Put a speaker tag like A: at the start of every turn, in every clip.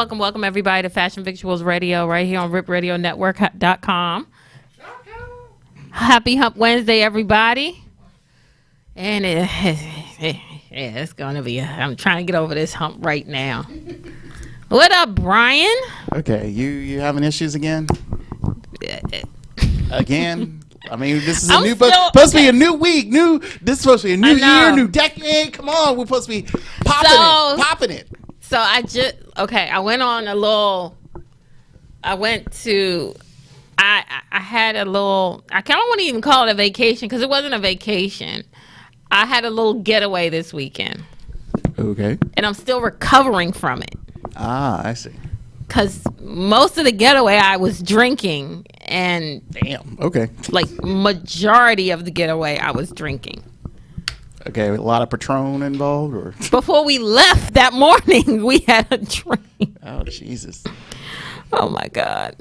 A: Welcome, everybody, to Fashion Victuals Radio right here on ripradionetwork.com. Happy Hump Wednesday, everybody. And it's going to be, I'm trying to get over this hump right now. What up, Brian?
B: Okay, you having issues again? Again? I mean, this is supposed to be a new week. This is supposed to be a new year, new decade. Come on, we're supposed to be popping it.
A: So I went on a little, I had a little, I kind of want to even call it a vacation because it wasn't a vacation. I had a little getaway this weekend.
B: Okay.
A: And I'm still recovering from it.
B: Ah, I see.
A: Because most of the getaway I was drinking and.
B: Damn, okay.
A: Like majority of the getaway I was drinking.
B: Okay, a lot of Patron involved, or
A: before we left that morning, we had a drink.
B: Oh, Jesus!
A: Oh my God!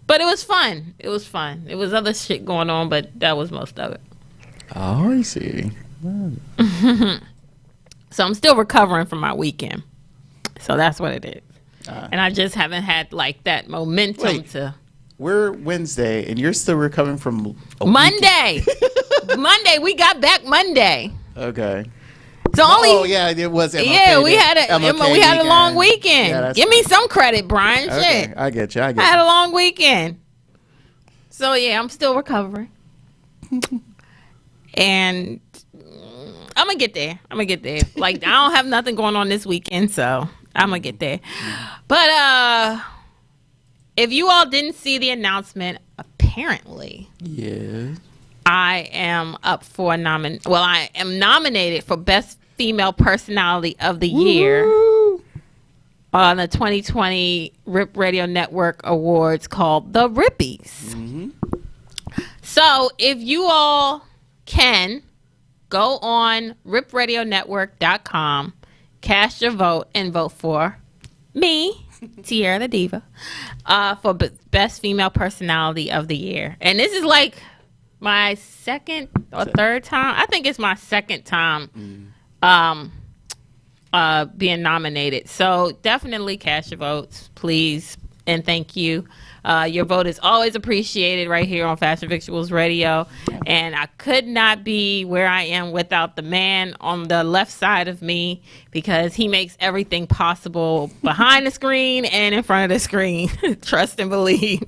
A: But it was fun. It was other shit going on, but that was most of it.
B: Oh, I see.
A: So I'm still recovering from my weekend. So that's what it is. And I just haven't had like that momentum to.
B: We're Wednesday, and you're still recovering from
A: Monday. Monday, we got back Monday.
B: Okay.
A: So
B: it was. MLK
A: we had a long weekend.
B: Yeah,
A: give me some credit, Brian.
B: Okay,
A: shit.
B: I get you. I
A: had a long weekend. So yeah, I'm still recovering, and I'm gonna get there. Like I don't have nothing going on this weekend, so I'm gonna get there. But if you all didn't see the announcement, apparently,
B: yes.
A: I am up for I am nominated for Best Female Personality of the Year on the 2020 Rip Radio Network Awards called the Rippies. Mm-hmm. So if you all can go on ripradionetwork.com, cast your vote and vote for me, Tierra the Diva, for Best Female Personality of the Year. And this is like my second or third time. I think it's my second time being nominated. So definitely cast your votes, please, and thank you. Your vote is always appreciated right here on Fashion Victuals Radio. And I could not be where I am without the man on the left side of me, because he makes everything possible behind the screen and in front of the screen. Trust and believe.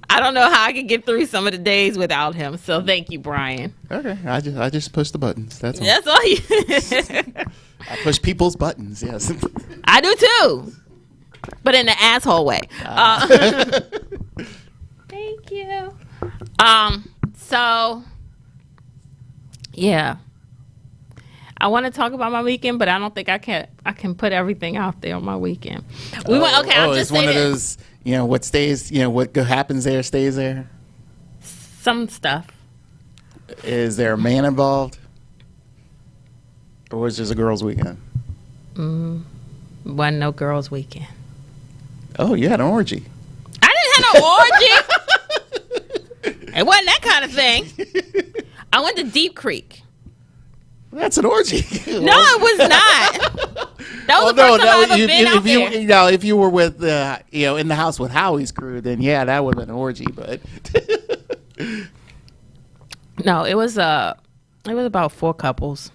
A: I don't know how I could get through some of the days without him. So thank you, Brian.
B: Okay. I just push the buttons. That's all.
A: That's all you.
B: I push people's buttons, yes.
A: I do too. But in the asshole way. Thank you. So, yeah. I want to talk about my weekend, but I don't think I can put everything out there on my weekend. I'll just
B: it's one of those, what stays, what happens there stays there?
A: Some stuff.
B: Is there a man involved? Or was it just a girls' weekend?
A: Wasn't no girls' weekend.
B: Oh, you had an orgy.
A: I didn't have no orgy. It wasn't that kind of thing. I went to Deep Creek.
B: That's an orgy.
A: No, it was not. That was the first time I've ever been out there.
B: If you were with, in the house with Howie's crew, then yeah, that would have been an orgy. But
A: no, it was about 4 couples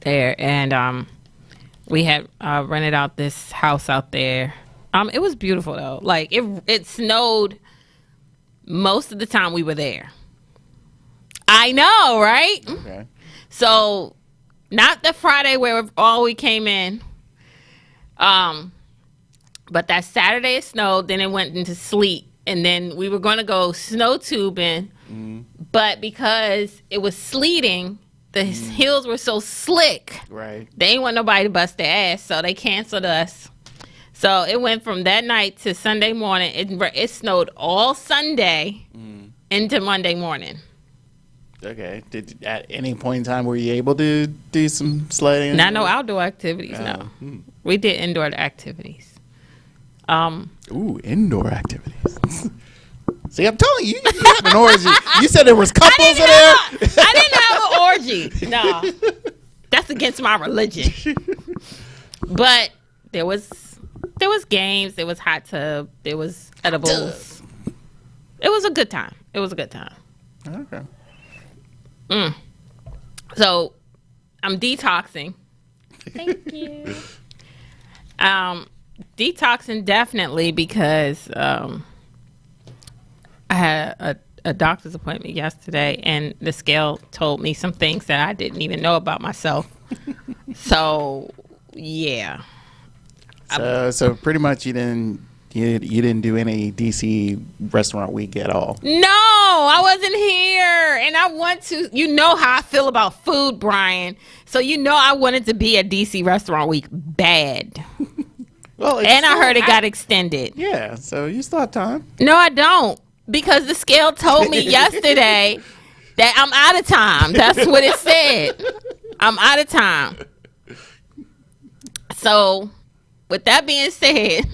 A: there, and we had rented out this house out there. It was beautiful though. Like it snowed most of the time we were there. I know, right?
B: Okay.
A: So, not the Friday where all we came in, but that Saturday it snowed. Then it went into sleet, and then we were going to go snow tubing But because it was sleeting, the hills were so slick.
B: Right.
A: They ain't want nobody to bust their ass, so they canceled us. So it went from that night to Sunday morning. It snowed all Sunday into Monday morning.
B: Okay. Did at any point in time were you able to do some sledding?
A: Not no outdoor activities. No, we did indoor activities.
B: Ooh, indoor activities. See, I'm telling you, you had an orgy. You said there was couples in there.
A: I didn't have an orgy. No, that's against my religion. But there was games. There was hot tub. There was edibles. It was a good time.
B: Okay.
A: So I'm detoxing. Thank you. Detoxing definitely because I had a doctor's appointment yesterday, and the scale told me some things that I didn't even know about myself. So yeah.
B: So pretty much you didn't do any DC restaurant week at all.
A: No, I wasn't here, and I want to. You know how I feel about food, Brian. So you know I wanted to be at DC restaurant week bad.
B: Well,
A: and I heard it got extended.
B: Yeah, so you still have time.
A: No, I don't, because the scale told me yesterday that I'm out of time. That's what it said. I'm out of time. So, with that being said,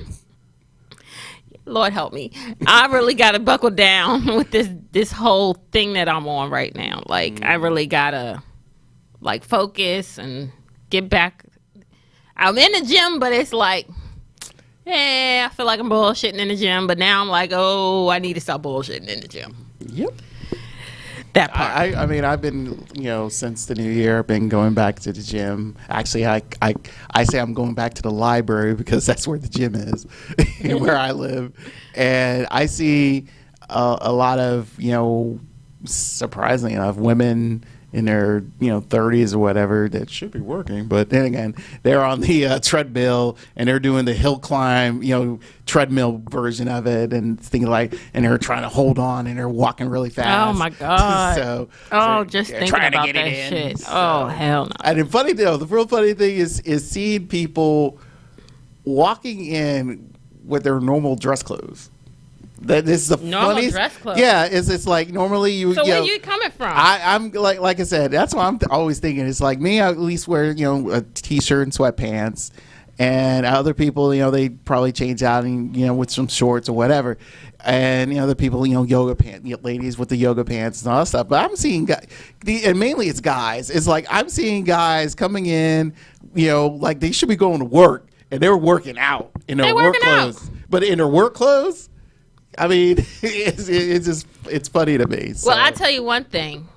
A: Lord help me, I really got to buckle down with this whole thing that I'm on right now. Like, I really got to, like, focus and get back. I'm in the gym, but it's like, I feel like I'm bullshitting in the gym, but now I'm like, oh, I need to stop bullshitting in the gym.
B: Yep.
A: That part.
B: I mean, I've been, since the new year, I've been going back to the gym. Actually, I say I'm going back to the library because that's where the gym is, where I live. And I see a lot of, surprisingly enough, women in their 30s or whatever that should be working, but then again they're on the treadmill and they're doing the hill climb treadmill version of it and things like, and they're trying to hold on and they're walking really fast.
A: Oh my god.
B: so
A: just thinking about that shit. Oh hell no.
B: And the real funny thing is seeing people walking in with their normal dress clothes. That this is the
A: normal
B: funniest
A: dress clothes.
B: Yeah, it's like normally you.
A: So where you coming from?
B: I'm like I said, that's what I'm always thinking. It's like me, I at least wear a t-shirt and sweatpants, and other people, they probably change out and with some shorts or whatever, and other people, yoga pants, ladies with the yoga pants and all that stuff. But I'm seeing and mainly it's guys. It's like I'm seeing guys coming in, like they should be going to work and they're working out in their work clothes, but in their work clothes. I mean, it's funny to me. So.
A: Well, I tell you one thing.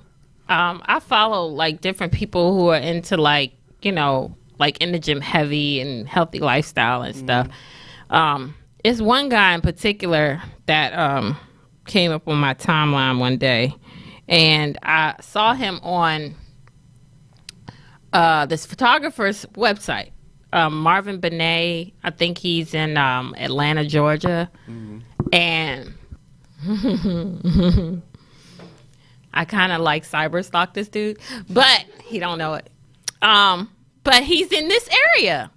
A: I follow like different people who are into like in the gym heavy and healthy lifestyle and stuff. It's one guy in particular that came up on my timeline one day, and I saw him on this photographer's website. Marvin Benet, I think he's in Atlanta, Georgia. And I kind of like cyber stalk this dude, but he don't know it. But he's in this area.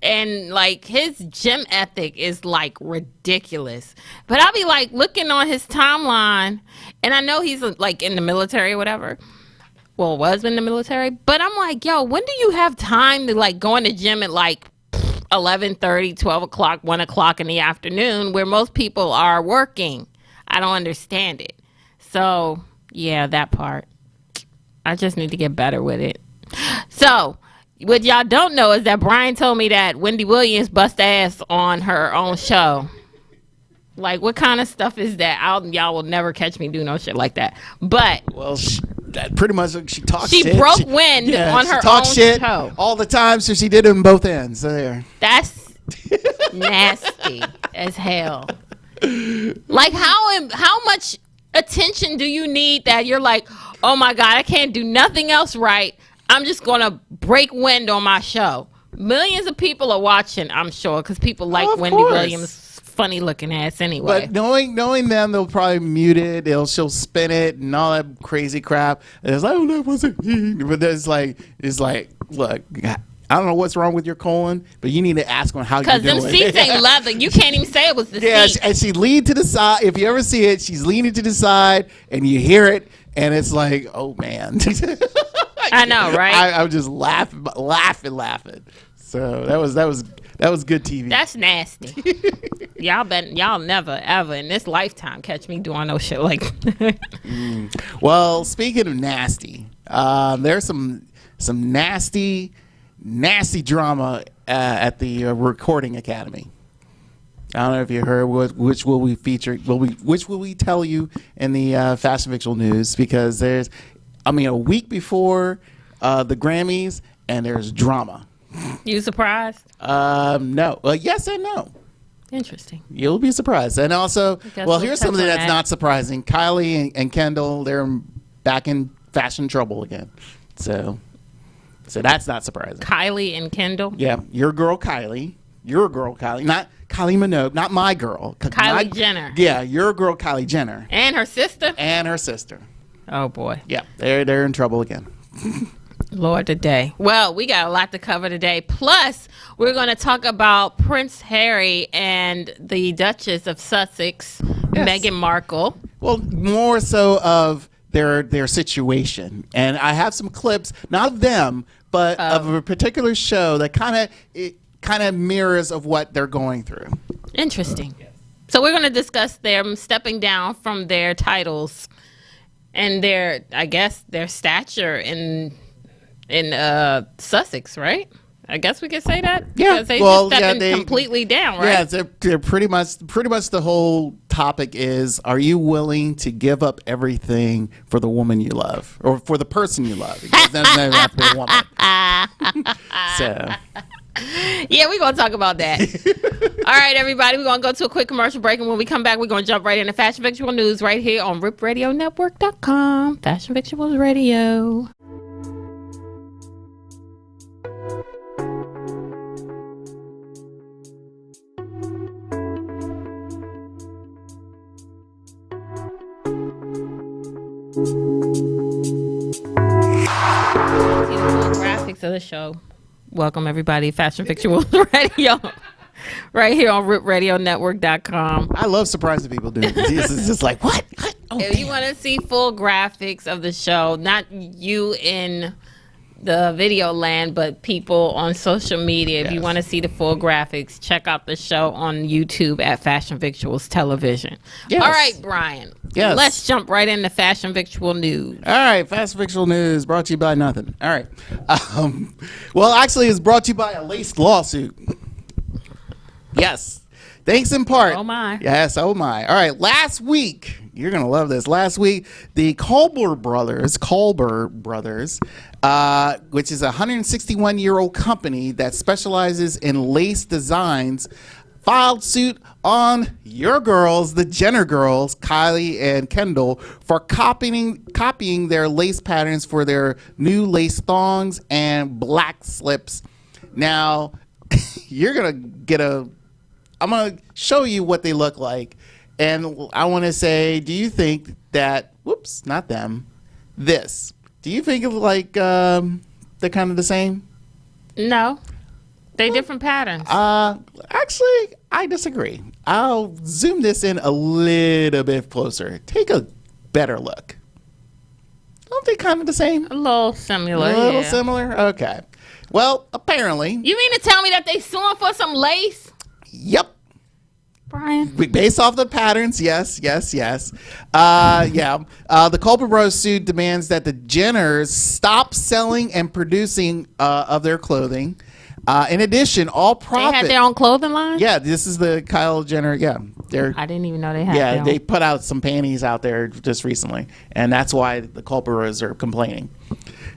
A: And like his gym ethic is like ridiculous. But I'll be like looking on his timeline, and I know he's like in the military or whatever. Well, was in the military, but I'm like, yo, when do you have time to like go in the gym at like 11:30, 12 o'clock, 1 o'clock in the afternoon, where most people are working? I don't understand it. So yeah, that part. I just need to get better with it. So what y'all don't know is that Brian told me that Wendy Williams bust ass on her own show. Like, what kind of stuff is that? Y'all will never catch me do no shit like that. But
B: well, pretty much she talks shit.
A: She broke wind on her own show
B: all the time, so she did it on both ends. So there.
A: That's nasty as hell. Like, how much attention do you need that you're like, oh my God, I can't do nothing else right. I'm just gonna break wind on my show. Millions of people are watching, I'm sure, because people like Wendy Williams' funny looking ass anyway.
B: But knowing them, they'll probably mute it. She'll spin it and all that crazy crap. And it's like, oh, that wasn't he. But it's like, look, I don't know what's wrong with your colon, but you need to ask them how you're doing.
A: Because them seats ain't leather. You can't even say it was the seat.
B: And she leaned to the side. If you ever see it, she's leaning to the side, and you hear it, and it's like, oh man.
A: I know, right?
B: I was just laughing. So that was good TV.
A: That's nasty. y'all never ever in this lifetime catch me doing no shit like that.
B: Well, speaking of nasty, there's some nasty drama at the Recording Academy. I don't know if you heard which will we feature, which will we tell you in the Fashion Victual News, because there's, a week before the Grammys, and there's drama.
A: You surprised?
B: No. Well, yes and no.
A: Interesting.
B: You'll be surprised. And also, well, here's something that's not surprising. Kylie and Kendall, they're back in fashion trouble again. So that's not surprising.
A: Kylie and Kendall?
B: Yeah, your girl Kylie. Not Kylie Minogue, not my girl.
A: Kylie Jenner.
B: Yeah, your girl Kylie Jenner.
A: And her sister?
B: Oh
A: boy.
B: Yeah, they're in trouble again.
A: Lord today. Well, we got a lot to cover today. Plus, we're going to talk about Prince Harry and the Duchess of Sussex, yes. Meghan Markle.
B: Well, more so of their situation. And I have some clips, not of them, but of a particular show that kind of mirrors of what they're going through.
A: Interesting. So we're going to discuss them stepping down from their titles and their stature in Sussex, right? I guess we could say that.
B: Yeah,
A: because they just stepping completely down, right?
B: Yeah, they're pretty much the whole topic is: are you willing to give up everything for the woman you love, or for the person you love? Because it doesn't have to be a woman. So.
A: Yeah, we're going to talk about that. All right, everybody, we're going to go to a quick commercial break, and when we come back, we're going to jump right into Fashion Victual News right here on RipRadioNetwork.com. Fashion Victuals Radio. Graphics of the show. Welcome everybody, Fashion Victuals Radio, right here on RipRadioNetwork.com.
B: I love surprising people doing this. It's just like, what? Oh,
A: if you want to see full graphics of the show, not you in the video land, but people on social media, if you want to see the full graphics, check out the show on YouTube at Fashion Victuals Television. Yes. All right, Brian.
B: Yes.
A: Let's jump right into Fashion Victual News.
B: All right, Fashion Victual News brought to you by nothing. All right. Well, actually, it's brought to you by a laced lawsuit. Yes. Thanks in part.
A: Oh, my.
B: Yes, oh, my. All right, last week, you're going to love this. Last week, the Culber brothers, which is a 161-year-old company that specializes in lace designs, filed suit on your girls, the Jenner girls, Kylie and Kendall, for copying their lace patterns for their new lace thongs and black slips. Now, I'm going to show you what they look like. And I want to say, do you think that, whoops, not them, this, do you think it's like they're kind of the same?
A: No. They different patterns.
B: Actually, I disagree. I'll zoom this in a little bit closer. Take a better look. Don't they kind of the same?
A: A little similar.
B: A little similar? Okay. Well, apparently.
A: You mean to tell me that they suing for some lace?
B: Yep.
A: Brian.
B: Based off the patterns, yes. The Culper Bros suit demands that the Jenners stop selling and producing of their clothing. In addition, all profit.
A: They had their own clothing line?
B: Yeah, this is the Kyle Jenner. Yeah.
A: I didn't even know they had
B: Yeah, they put out some panties out there just recently, and that's why the Culper Bros are complaining.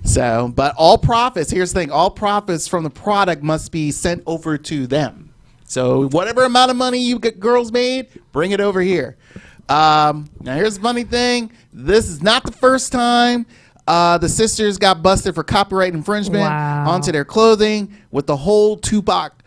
B: So, but all profits, here's the thing, all profits from the product must be sent over to them. So whatever amount of money you girls made, bring it over here. Now here's the funny thing. This is not the first time the sisters got busted for copyright infringement onto their clothing with the whole Tupac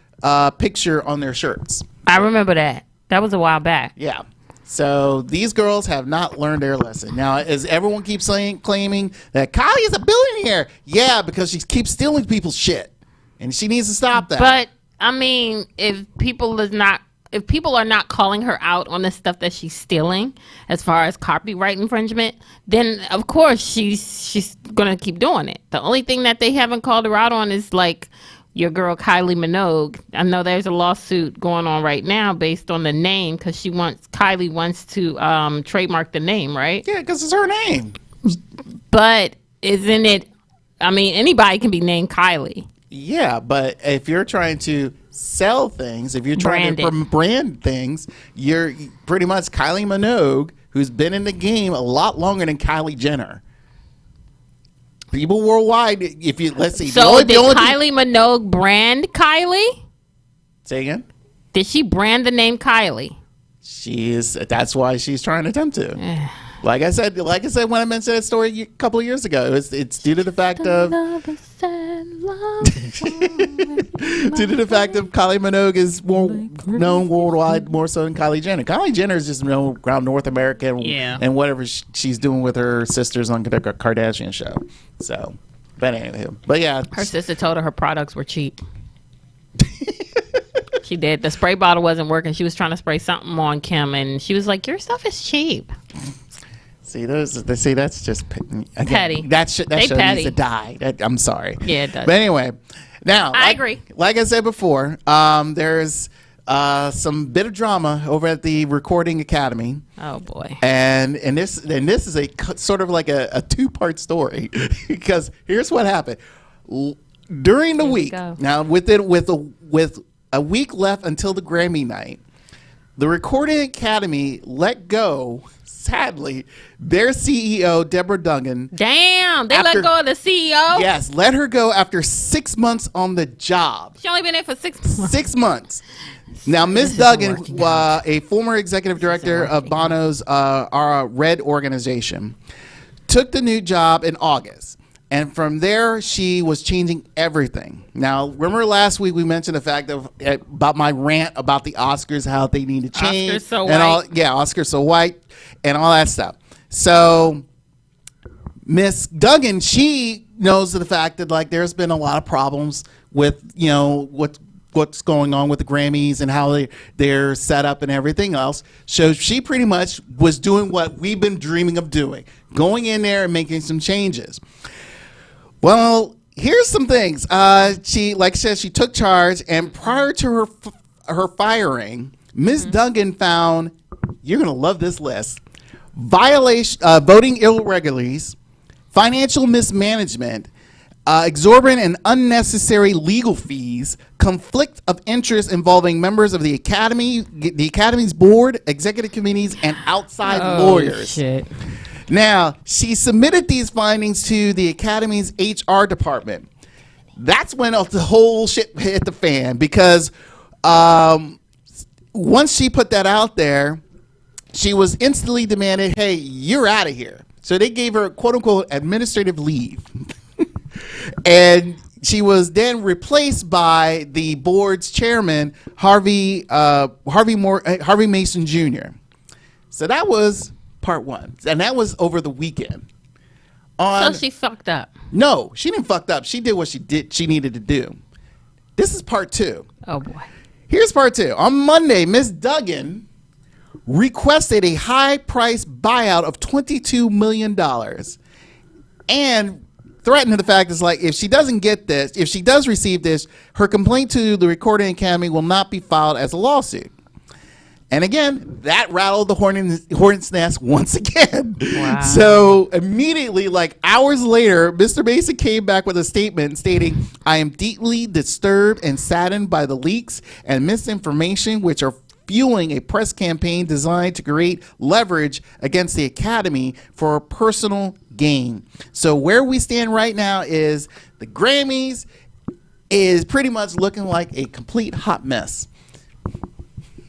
B: picture on their shirts.
A: I remember that. That was a while back.
B: Yeah. So these girls have not learned their lesson. Now, as everyone keeps claiming that Kylie is a billionaire. Yeah, because she keeps stealing people's shit. And she needs to stop that.
A: But, I mean, if people are not calling her out on the stuff that she's stealing as far as copyright infringement, then of course she's gonna keep doing it. The only thing that they haven't called her out on is like your girl Kylie Minogue. I know there's a lawsuit going on right now based on the name because Kylie wants to trademark the name, right?
B: Yeah, because it's her name.
A: But isn't it, I mean, anybody can be named Kylie.
B: Yeah, but if you're trying to sell things, if you're trying to brand things, you're pretty much Kylie Minogue, who's been in the game a lot longer than Kylie Jenner. People worldwide, if you let's see.
A: So did Kylie Minogue brand Kylie?
B: Say again.
A: Did she brand the name Kylie?
B: She is. That's why she's trying to attempt to. Like I said when I mentioned that story a couple of years ago, it's due to the fact of due to the fact of Kylie Minogue is more known worldwide more so than Kylie Jenner. Kylie Jenner is just known around North America and whatever she's doing with her sisters on the Kardashian show. So, but anyway, but yeah,
A: her sister told her products were cheap. She did. The spray bottle wasn't working. She was trying to spray something on Kim, and she was like, "Your stuff is cheap."
B: See that's just again,
A: petty.
B: That show needs to die. I'm sorry.
A: Yeah, it does.
B: But anyway, now
A: I agree.
B: Like I said before, there's some bit of drama over at the Recording Academy.
A: Oh boy.
B: And this is a sort of like a two-part story because here's what happened during the week. Now with a week left until the Grammy night, the Recording Academy let go. Sadly, their CEO, Deborah Duggan.
A: Damn, they let go of the CEO?
B: Yes, let her go after 6 months on the job.
A: She only been there for 6 months.
B: 6 months. Now, Ms. Duggan, a former executive director of Bono's Red organization, took the new job in August. And from there, she was changing everything. Now, remember last week we mentioned the fact about my rant about the Oscars, how they need to change.
A: Oscars so white.
B: Oscars so white and all that stuff. So Miss Duggan, she knows the fact that like there's been a lot of problems with, what's going on with the Grammys and how they're set up and everything else. So she pretty much was doing what we've been dreaming of doing, going in there and making some changes. Well, here's some things. She, like I said, she took charge, and prior to her firing, Ms. Duggan found, you're going to love this list, voting irregularities, financial mismanagement, exorbitant and unnecessary legal fees, conflict of interest involving members of the Academy, the Academy's board, executive committees, and outside lawyers.
A: Shit.
B: Now, she submitted these findings to the Academy's HR department. That's when the whole shit hit the fan because once she put that out there, she was instantly demanded, hey, you're out of here. So they gave her, quote unquote, administrative leave. And she was then replaced by the board's chairman, Harvey Mason Jr. So that was part one, and that was over the weekend.
A: So she fucked up.
B: No, she didn't fuck up. She did what she needed to do. This is part two.
A: Oh boy.
B: Here's part two. On Monday, Ms. Duggan requested a high price buyout of $22 million and threatened the fact is like if she doesn't get this, if she does receive this, her complaint to the Recording Academy will not be filed as a lawsuit. And again, that rattled the hornet's nest once again.
A: Wow.
B: So immediately, like hours later, Mr. Mason came back with a statement stating, I am deeply disturbed and saddened by the leaks and misinformation which are fueling a press campaign designed to create leverage against the Academy for personal gain. So where we stand right now is the Grammys is pretty much looking like a complete hot mess.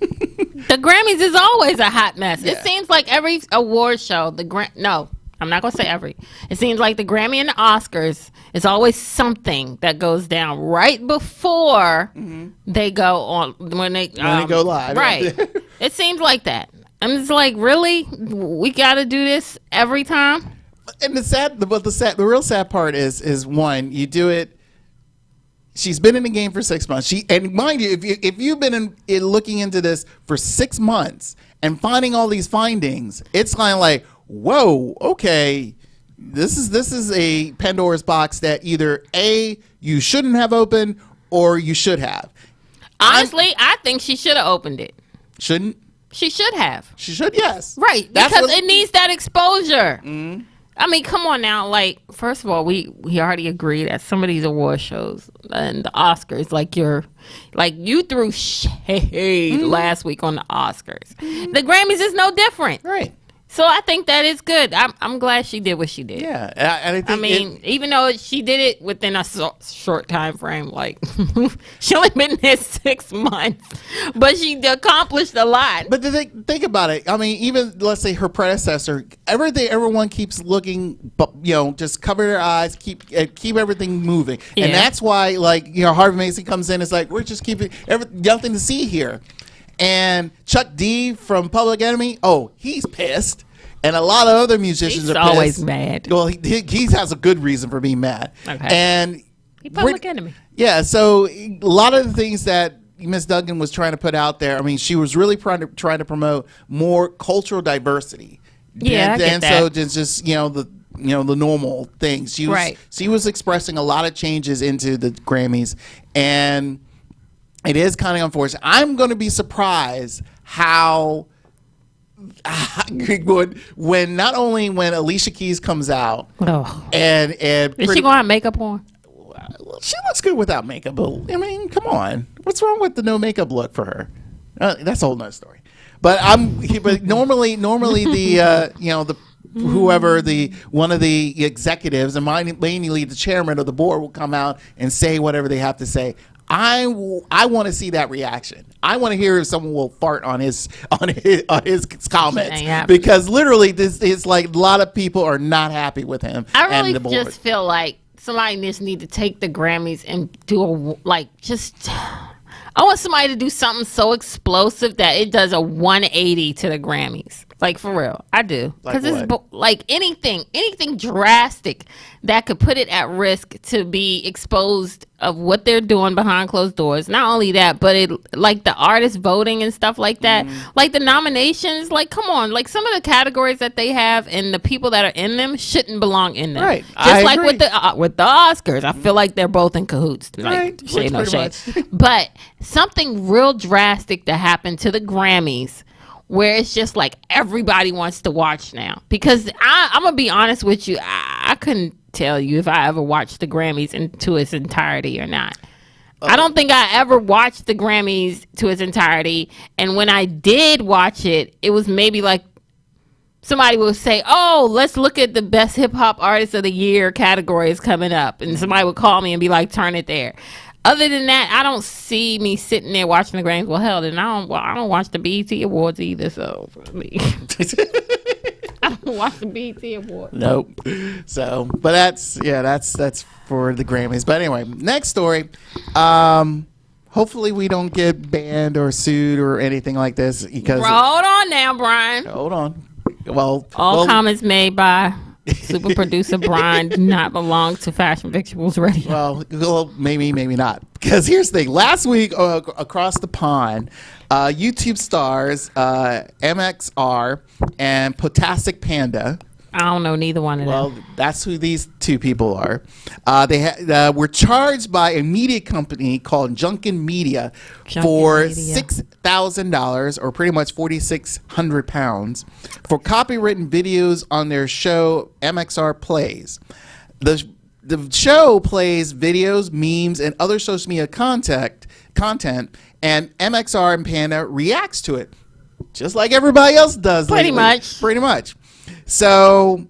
A: The Grammys is always a hot mess.
B: Yeah.
A: It seems like every award show, no, I'm not going to say every. It seems like the Grammy and the Oscars is always something that goes down right before they go on, when they
B: go live.
A: Right. It seems like that. I'm just like, really? We got to do this every time?
B: And the real sad part is one, you do it. She's been in the game for 6 months. And mind you, if you've been looking into this for 6 months and finding all these findings, it's kind of like, whoa, okay, this is a Pandora's box that either A, you shouldn't have opened, or you should have.
A: Honestly, I think she should have opened it.
B: Shouldn't?
A: She should have.
B: She should, yes.
A: Right, because it needs that exposure. Mm-hmm. I mean, come on now. Like, first of all, we already agreed that some of these award shows and the Oscars, you threw shade last week on the Oscars. The Grammys is no different.
B: Right.
A: So I think that is good. I'm glad she did what she did.
B: Yeah, and I
A: mean, even though she did it within a short time frame, like she only been there 6 months, but she accomplished a lot.
B: But think about it. I mean, even let's say her predecessor, everyone keeps looking, but just cover their eyes, keep everything moving, and that's why, Harvey Mason comes in. It's like we're just keeping nothing to see here. And Chuck D from Public Enemy, he's pissed. And a lot of other musicians are pissed. He's
A: always mad.
B: Well, he has a good reason for being mad.
A: Okay.
B: And
A: he Public Enemy.
B: Yeah, so a lot of the things that Miss Duggan was trying to put out there, I mean, she was really trying to promote more cultural diversity.
A: Yeah, I get that.
B: So just the normal things. She was expressing a lot of changes into the Grammys, and it is kind of unfortunate. I'm going to be surprised how when not only when Alicia Keys comes out and
A: is she going to have makeup on?
B: She looks good without makeup. But, I mean, come on, what's wrong with the no makeup look for her? That's a whole nother story. But normally the whoever one of the executives, and mainly the chairman of the board, will come out and say whatever they have to say. I want to see that reaction. I want to hear if someone will fart on his comments, because literally this is like a lot of people are not happy with him.
A: I really just feel like somebody just need to take the Grammys and do I want somebody to do something so explosive that it does a 180 to the Grammys. Like, for real. I do. Because it's like anything drastic that could put it at risk to be exposed of what they're doing behind closed doors. Not only that, but the artist voting and stuff like that. Like the nominations, come on. Like some of the categories that they have and the people that are in them shouldn't belong in them.
B: Right.
A: Just like with the Oscars. I feel like they're both in cahoots.
B: Right.
A: Shade no shade. But something real drastic that happened to the Grammys, where it's just like everybody wants to watch now. Because I'm going to be honest with you, I couldn't tell you if I ever watched the Grammys into its entirety or not. I don't think I ever watched the Grammys to its entirety. And when I did watch it, it was maybe like somebody will say, let's look at the best hip hop artist of the year categories coming up. And somebody would call me and be like, turn it there. Other than that, I don't see me sitting there watching the Grammys. Well, hell, then I don't watch the BET Awards either. So for me, I don't watch the BET Awards.
B: Nope. So, but that's for the Grammys. But anyway, next story. Hopefully we don't get banned or sued or anything like this because.
A: Hold on now, Brian.
B: Hold on. Well,
A: comments made by super producer Brian do not belong to Fashion Victuals Radio.
B: Well, maybe not. Because here's the thing. Last week, across the pond, YouTube stars MXR and Potastic Panda.
A: I don't know neither one of them.
B: Well, that's who these two people are. They were charged by a media company called Junkin Media for $6,000, or pretty much 4,600 pounds, for copywritten videos on their show MXR Plays. The show plays videos, memes, and other social media content, and MXR and Panda reacts to it, just like everybody else does.
A: Pretty much.
B: So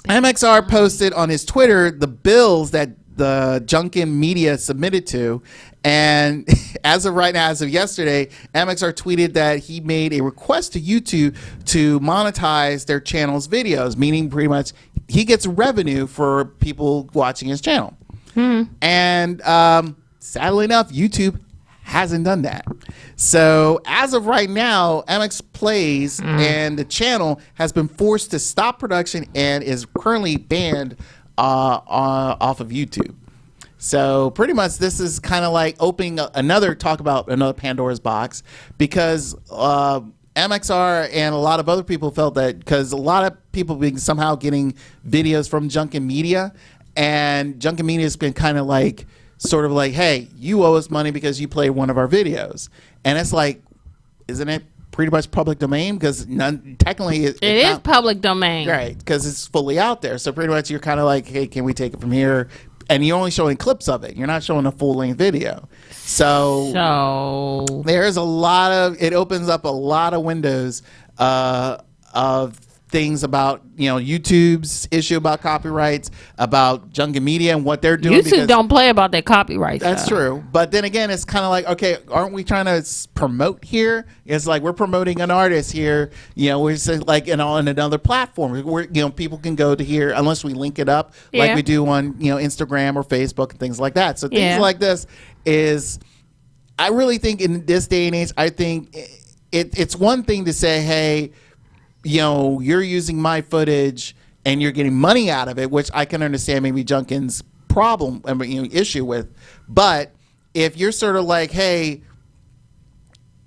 B: MXR posted on his Twitter the bills that the Junkin Media submitted to, and as of yesterday, MXR tweeted that he made a request to YouTube to monetize their channel's videos, meaning pretty much he gets revenue for people watching his channel. And sadly enough, YouTube hasn't done that. So as of right now, MX Plays and the channel has been forced to stop production and is currently banned off of YouTube. So pretty much this is kind of like opening another Pandora's box, because MXR and a lot of other people felt that because a lot of people being somehow getting videos from Junkin Media, and Junkin Media has been kind of like sort of like, hey, you owe us money because you played one of our videos. And it's like, isn't it pretty much public domain? Because technically it
A: is public domain.
B: Right, because it's fully out there. So pretty much you're kind of like, hey, can we take it from here? And you're only showing clips of it. You're not showing a full-length video. So there's a lot of, it opens up a lot of windows of things about, YouTube's issue about copyrights, about Junkin Media and what they're doing.
A: YouTube don't play about their copyrights.
B: That's true. But then again, it's kind of like, okay, aren't we trying to promote here? It's like we're promoting an artist here. We're saying like on another platform where people can go to here unless we link it up like we do on Instagram or Facebook and things like that. So things like this is, I really think in this day and age, I think it's one thing to say, hey, you're using my footage and you're getting money out of it, which I can understand maybe Junkin's problem, issue with. But if you're sort of like, hey,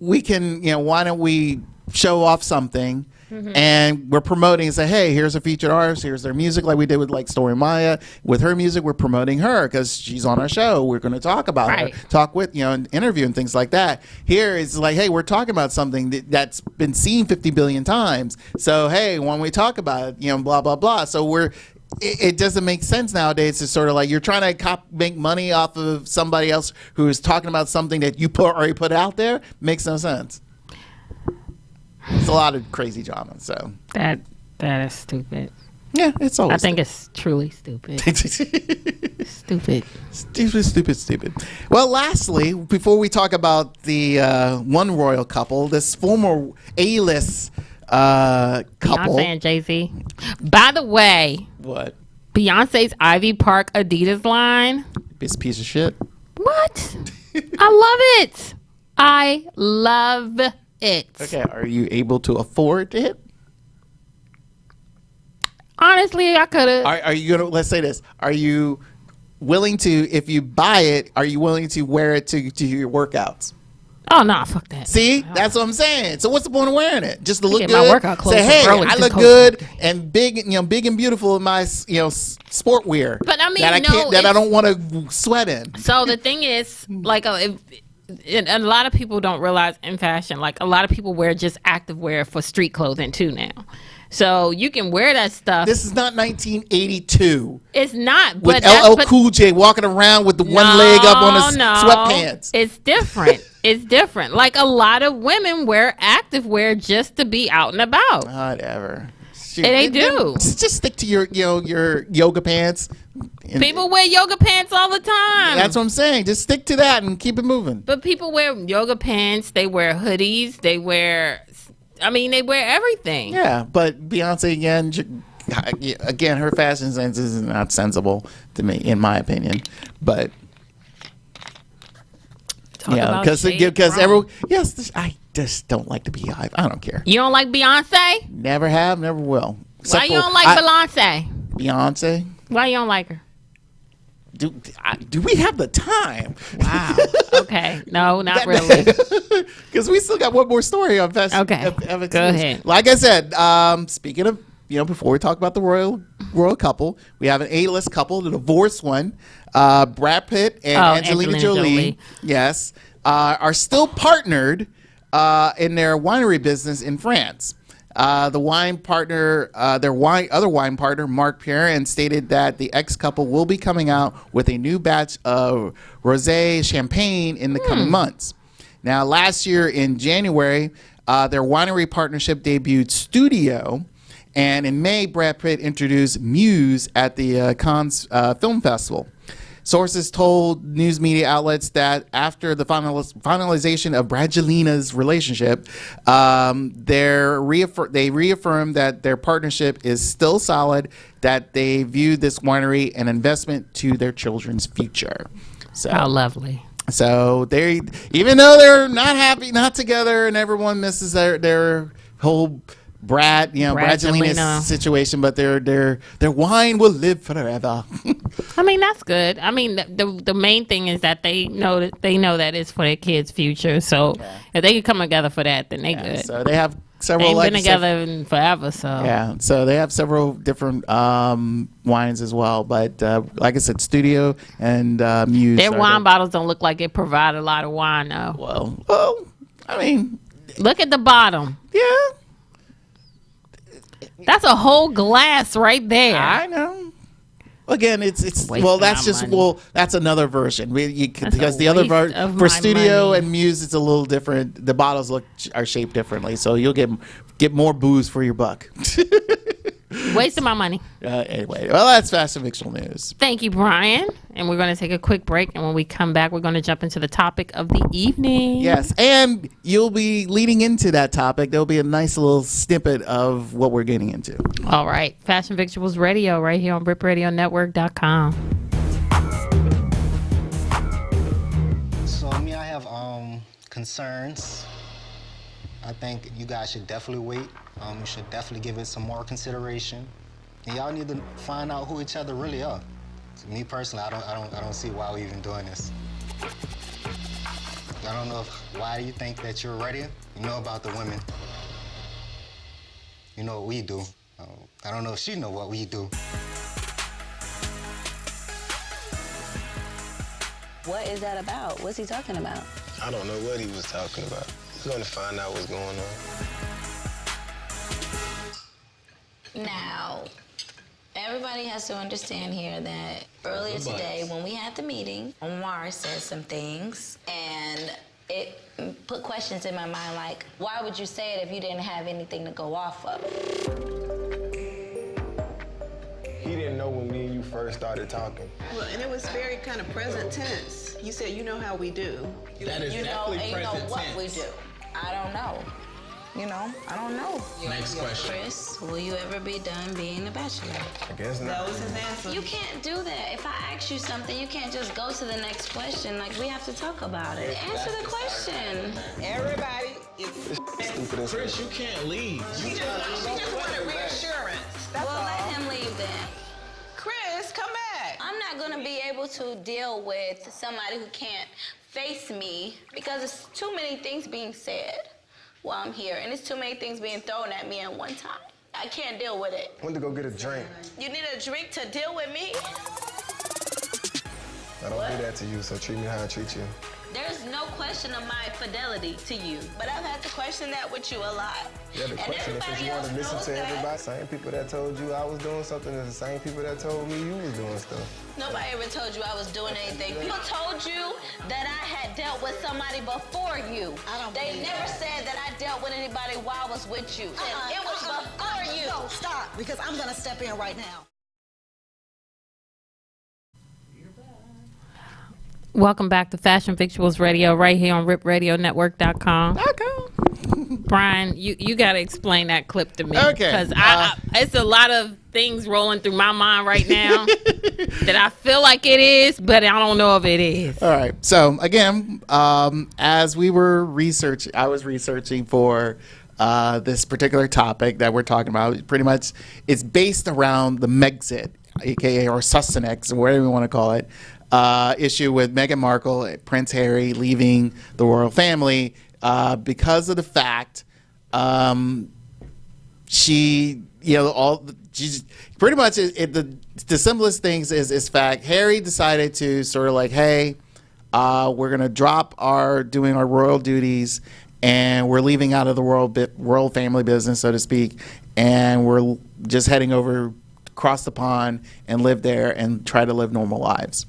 B: we can, why don't we show off something and we're promoting and say, hey, here's a featured artist, here's their music, like we did with like Story Maya. With her music, we're promoting her because she's on our show. We're going to talk about her, talk with, and interview and things like that. Here it's like, hey, we're talking about something that's been seen 50 billion times. So, hey, when we talk about it, blah, blah, blah. So it doesn't make sense nowadays to sort of like you're trying to make money off of somebody else who is talking about something that you already put out there. Makes no sense. It's a lot of crazy drama. So
A: that is stupid.
B: Yeah, it's always.
A: I think it's truly stupid. Stupid.
B: Well, lastly, before we talk about the one royal couple, this former A-list couple,
A: Beyonce and Jay-Z. By the way,
B: what?
A: Beyonce's Ivy Park Adidas line.
B: This piece of shit.
A: What? I love it. I love it.
B: Okay, are you able to afford it?
A: Honestly, I could have.
B: Are you gonna? Let's say this. Are you willing to, if you buy it, are you willing to wear it to your workouts?
A: Oh no, fuck that.
B: See, that's what I'm saying. So what's the point of wearing it? Just to look good.
A: My workout clothes.
B: Say, hey, I look good and big, big and beautiful in my, sport wear.
A: But I mean,
B: that I don't want to sweat in.
A: So the thing is, like, and a lot of people don't realize in fashion, like a lot of people wear just active wear for street clothing too now. So you can wear that stuff.
B: This is not 1982.
A: It's not.
B: With LL Cool J walking around with the one leg up on his sweatpants.
A: It's different. It's different. Like a lot of women wear active wear just to be out and about.
B: Whatever.
A: And they do.
B: Just stick to your yoga pants.
A: People wear yoga pants all the time.
B: That's what I'm saying. Just stick to that and keep it moving.
A: But people wear yoga pants. They wear hoodies. They wear everything.
B: Yeah, but Beyonce again, her fashion sense is not sensible to me, in my opinion. But because everyone, I just don't like the Beehive. I don't care.
A: You don't like Beyonce?
B: Never have, never will.
A: Why you don't like Beyonce?
B: Beyonce?
A: Why you don't like her?
B: Do we have the time?
A: Wow. Okay. No, not really.
B: Because we still got one more story on fashion.
A: Okay. Go ahead.
B: Like I said, speaking of, before we talk about the royal couple, we have an A-list couple, the divorced one, Brad Pitt and Angelina Jolie. Yes, are still partnered in their winery business in France. The wine partner, other wine partner, Marc Pierre, stated that the ex-couple will be coming out with a new batch of rosé champagne in the coming months. Now, last year in January, their winery partnership debuted Studio, and in May, Brad Pitt introduced Muse at the Cannes Film Festival. Sources told news media outlets that after the finalization of Bradgelina's relationship, they reaffirmed that their partnership is still solid, that they view this winery an investment to their children's future. So,
A: how lovely.
B: So they, even though they're not happy, not together, and everyone misses their whole Bradgelina situation, but their wine will live forever.
A: I mean, that's good. I mean, the main thing is that they know that it's for their kids' future. So if they can come together for that, then they good.
B: So they have several.
A: They've been together forever. So
B: yeah. So they have several different wines as well. But like I said, Studio and Muse.
A: Their wine bottles don't look like it provide a lot of wine though.
B: Well, I mean,
A: look at the bottom.
B: Yeah.
A: That's a whole glass right there.
B: I know. Again, it's well. That's just money. That's another version. Because the other version for Studio money. And Muse, it's a little different. The bottles are shaped differently, so you'll get more booze for your buck.
A: Wasting my money.
B: Anyway, well, that's Fast and Fictional News.
A: Thank you, Brian. And we're going to take a quick break. And when we come back, we're going to jump into the topic of the evening.
B: Yes. And you'll be leading into that topic. There'll be a nice little snippet of what we're getting into.
A: All right. Fashion Victuals Radio right here on breakaway.
C: So, I have concerns. I think you guys should definitely wait. You should definitely give it some more consideration. And y'all need to find out who each other really are. To me personally, I don't see why we're even doing this. I don't know why do you think that you're ready? You know about the women. You know what we do. I don't know if she know what we do.
D: What is that about? What's he talking about?
E: I don't know what he was talking about. We're going to find out what's going on.
D: Now, everybody has to understand here that earlier today when we had the meeting, Omar said some things and it put questions in my mind like, why would you say it if you didn't have anything to go off of?
E: He didn't know when me and you first started talking.
F: Well, and it was very kind of present tense. You said, you know how we do.
E: That is definitely present tense.
D: You know what we do. I don't know. I don't know.
E: Next question.
D: Chris, will you ever be done being a bachelor?
E: I guess not.
F: That was his answer.
D: You can't do that. If I ask you something, you can't just go to the next question. Like, we have to talk about it. Answer the question.
F: Everybody is
E: Stupid.
G: Chris, you can't leave.
F: She just wanted reassurance. That's all.
D: Let him leave then.
F: Chris, come back.
D: I'm not going to be able to deal with somebody who can't face me because there's too many things being said while I'm here, and it's too many things being thrown at me at one time. I can't deal with it.
E: Went to go get a drink.
F: You need a drink to deal with me?
E: I don't do that to you, so treat me how I treat you.
D: There's no question of my fidelity to you,
F: but I've had to question that with you a lot.
E: Yeah, the question is, if you want to listen to everybody, same people that told you I was doing something is the same people that told me you was doing stuff.
D: Nobody ever told you I was doing anything. People told you that I had dealt with somebody before you. They never said that I dealt with anybody while I was with you. It was before you.
H: No, stop, because I'm going to step in right now.
A: Welcome back to Fashion Victuals Radio right here on ripradionetwork.com. Brian, you got to explain that clip to me.
B: Okay.
A: Because it's a lot of things rolling through my mind right now that I feel like it is, but I don't know if it is.
B: All right. So, again, as we were I was researching for this particular topic that we're talking about. Pretty much, it's based around the Megxit, aka or Sussex, or whatever you want to call it, issue with Meghan Markle, Prince Harry leaving the royal family because of the fact she's pretty much the simplest things is fact. Harry decided to sort of like, hey, we're gonna drop doing our royal duties, and we're leaving out of the royal family business, so to speak, and we're just heading over across the pond and live there and try to live normal lives.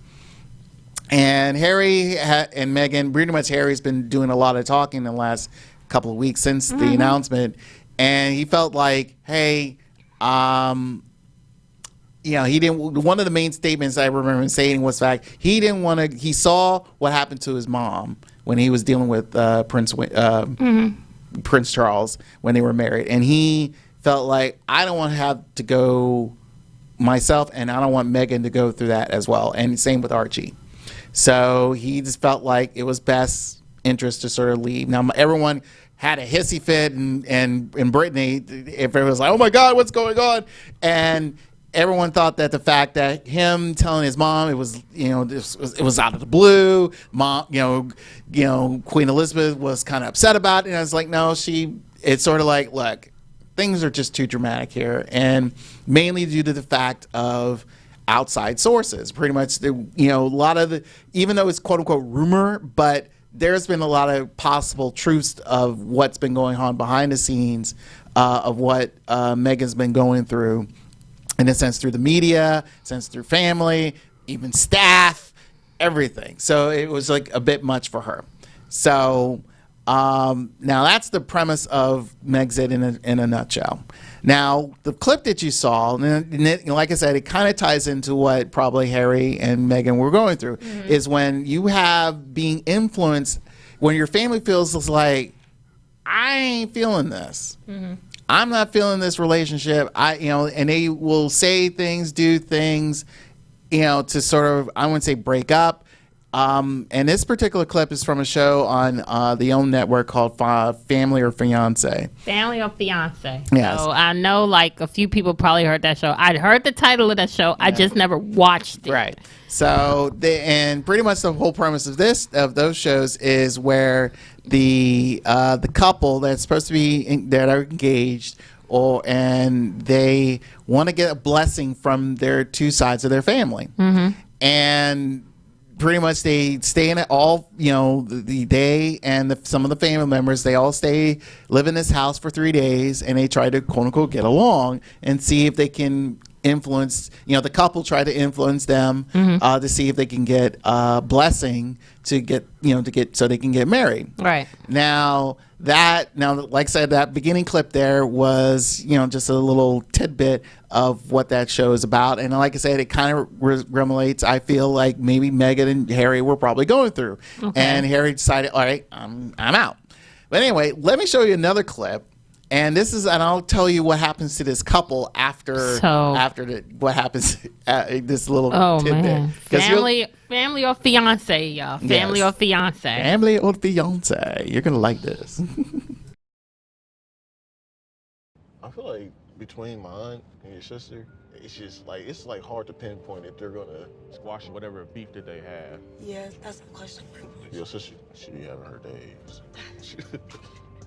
B: And Harry and Meghan, pretty much Harry's been doing a lot of talking in the last couple of weeks since the announcement, and he felt like, hey, he didn't. One of the main statements I remember him saying was fact. He didn't want to. He saw what happened to his mom when he was dealing with Prince Charles when they were married, and he felt like, I don't want to have to go myself, and I don't want Meghan to go through that as well. And same with Archie. So he just felt like it was best interest to sort of leave. Now everyone had a hissy fit, and Brittany, if it was like, oh my God, what's going on? And everyone thought that the fact that him telling his mom it was, it was out of the blue. Mom, Queen Elizabeth was kind of upset about it. And I was like, no, it's sort of like, look, things are just too dramatic here, and mainly due to the fact of outside sources. Pretty much, a lot of the, even though it's quote unquote rumor, but there's been a lot of possible truths of what's been going on behind the scenes of what Meghan's been going through, in a sense through the media, sense through family, even staff, everything. So it was like a bit much for her. So now that's the premise of Megxit in a nutshell. Now the clip that you saw, and like I said, it kind of ties into what probably Harry and Meghan were going through, is when you have being influenced, when your family feels like, I ain't feeling this. I'm not feeling this relationship. And they will say things, do things, to sort of, I wouldn't say break up. And this particular clip is from a show on the OWN network called Family or Fiance.
A: Family or Fiance.
B: Yes.
A: So I know like a few people probably heard that show. I'd heard the title of that show. I just never watched it.
B: Right. So and pretty much the whole premise of those shows is where the couple that's supposed to be that are engaged, and they want to get a blessing from their two sides of their family, and pretty much they stay in it all, the day, and some of the family members, they all live in this house for 3 days, and they try to quote unquote get along and see if they can influence, the couple try to influence them to see if they can get a blessing to get so they can get married.
A: Right.
B: Now like I said, that beginning clip there was, just a little tidbit of what that show is about. And like I said, it kind of relates, I feel like maybe Meghan and Harry were probably going through. Okay. And Harry decided, all right, I'm out. But anyway, let me show you another clip. And and I'll tell you what happens to this couple after what happens this little tidbit.
A: Man. Family or fiance, y'all. Family or fiance.
B: Family or fiance. You're gonna like this.
G: I feel like between my aunt and your sister, it's like hard to pinpoint if they're gonna squash whatever beef that they have.
H: Yes, that's a question.
G: Your sister, she be having her days.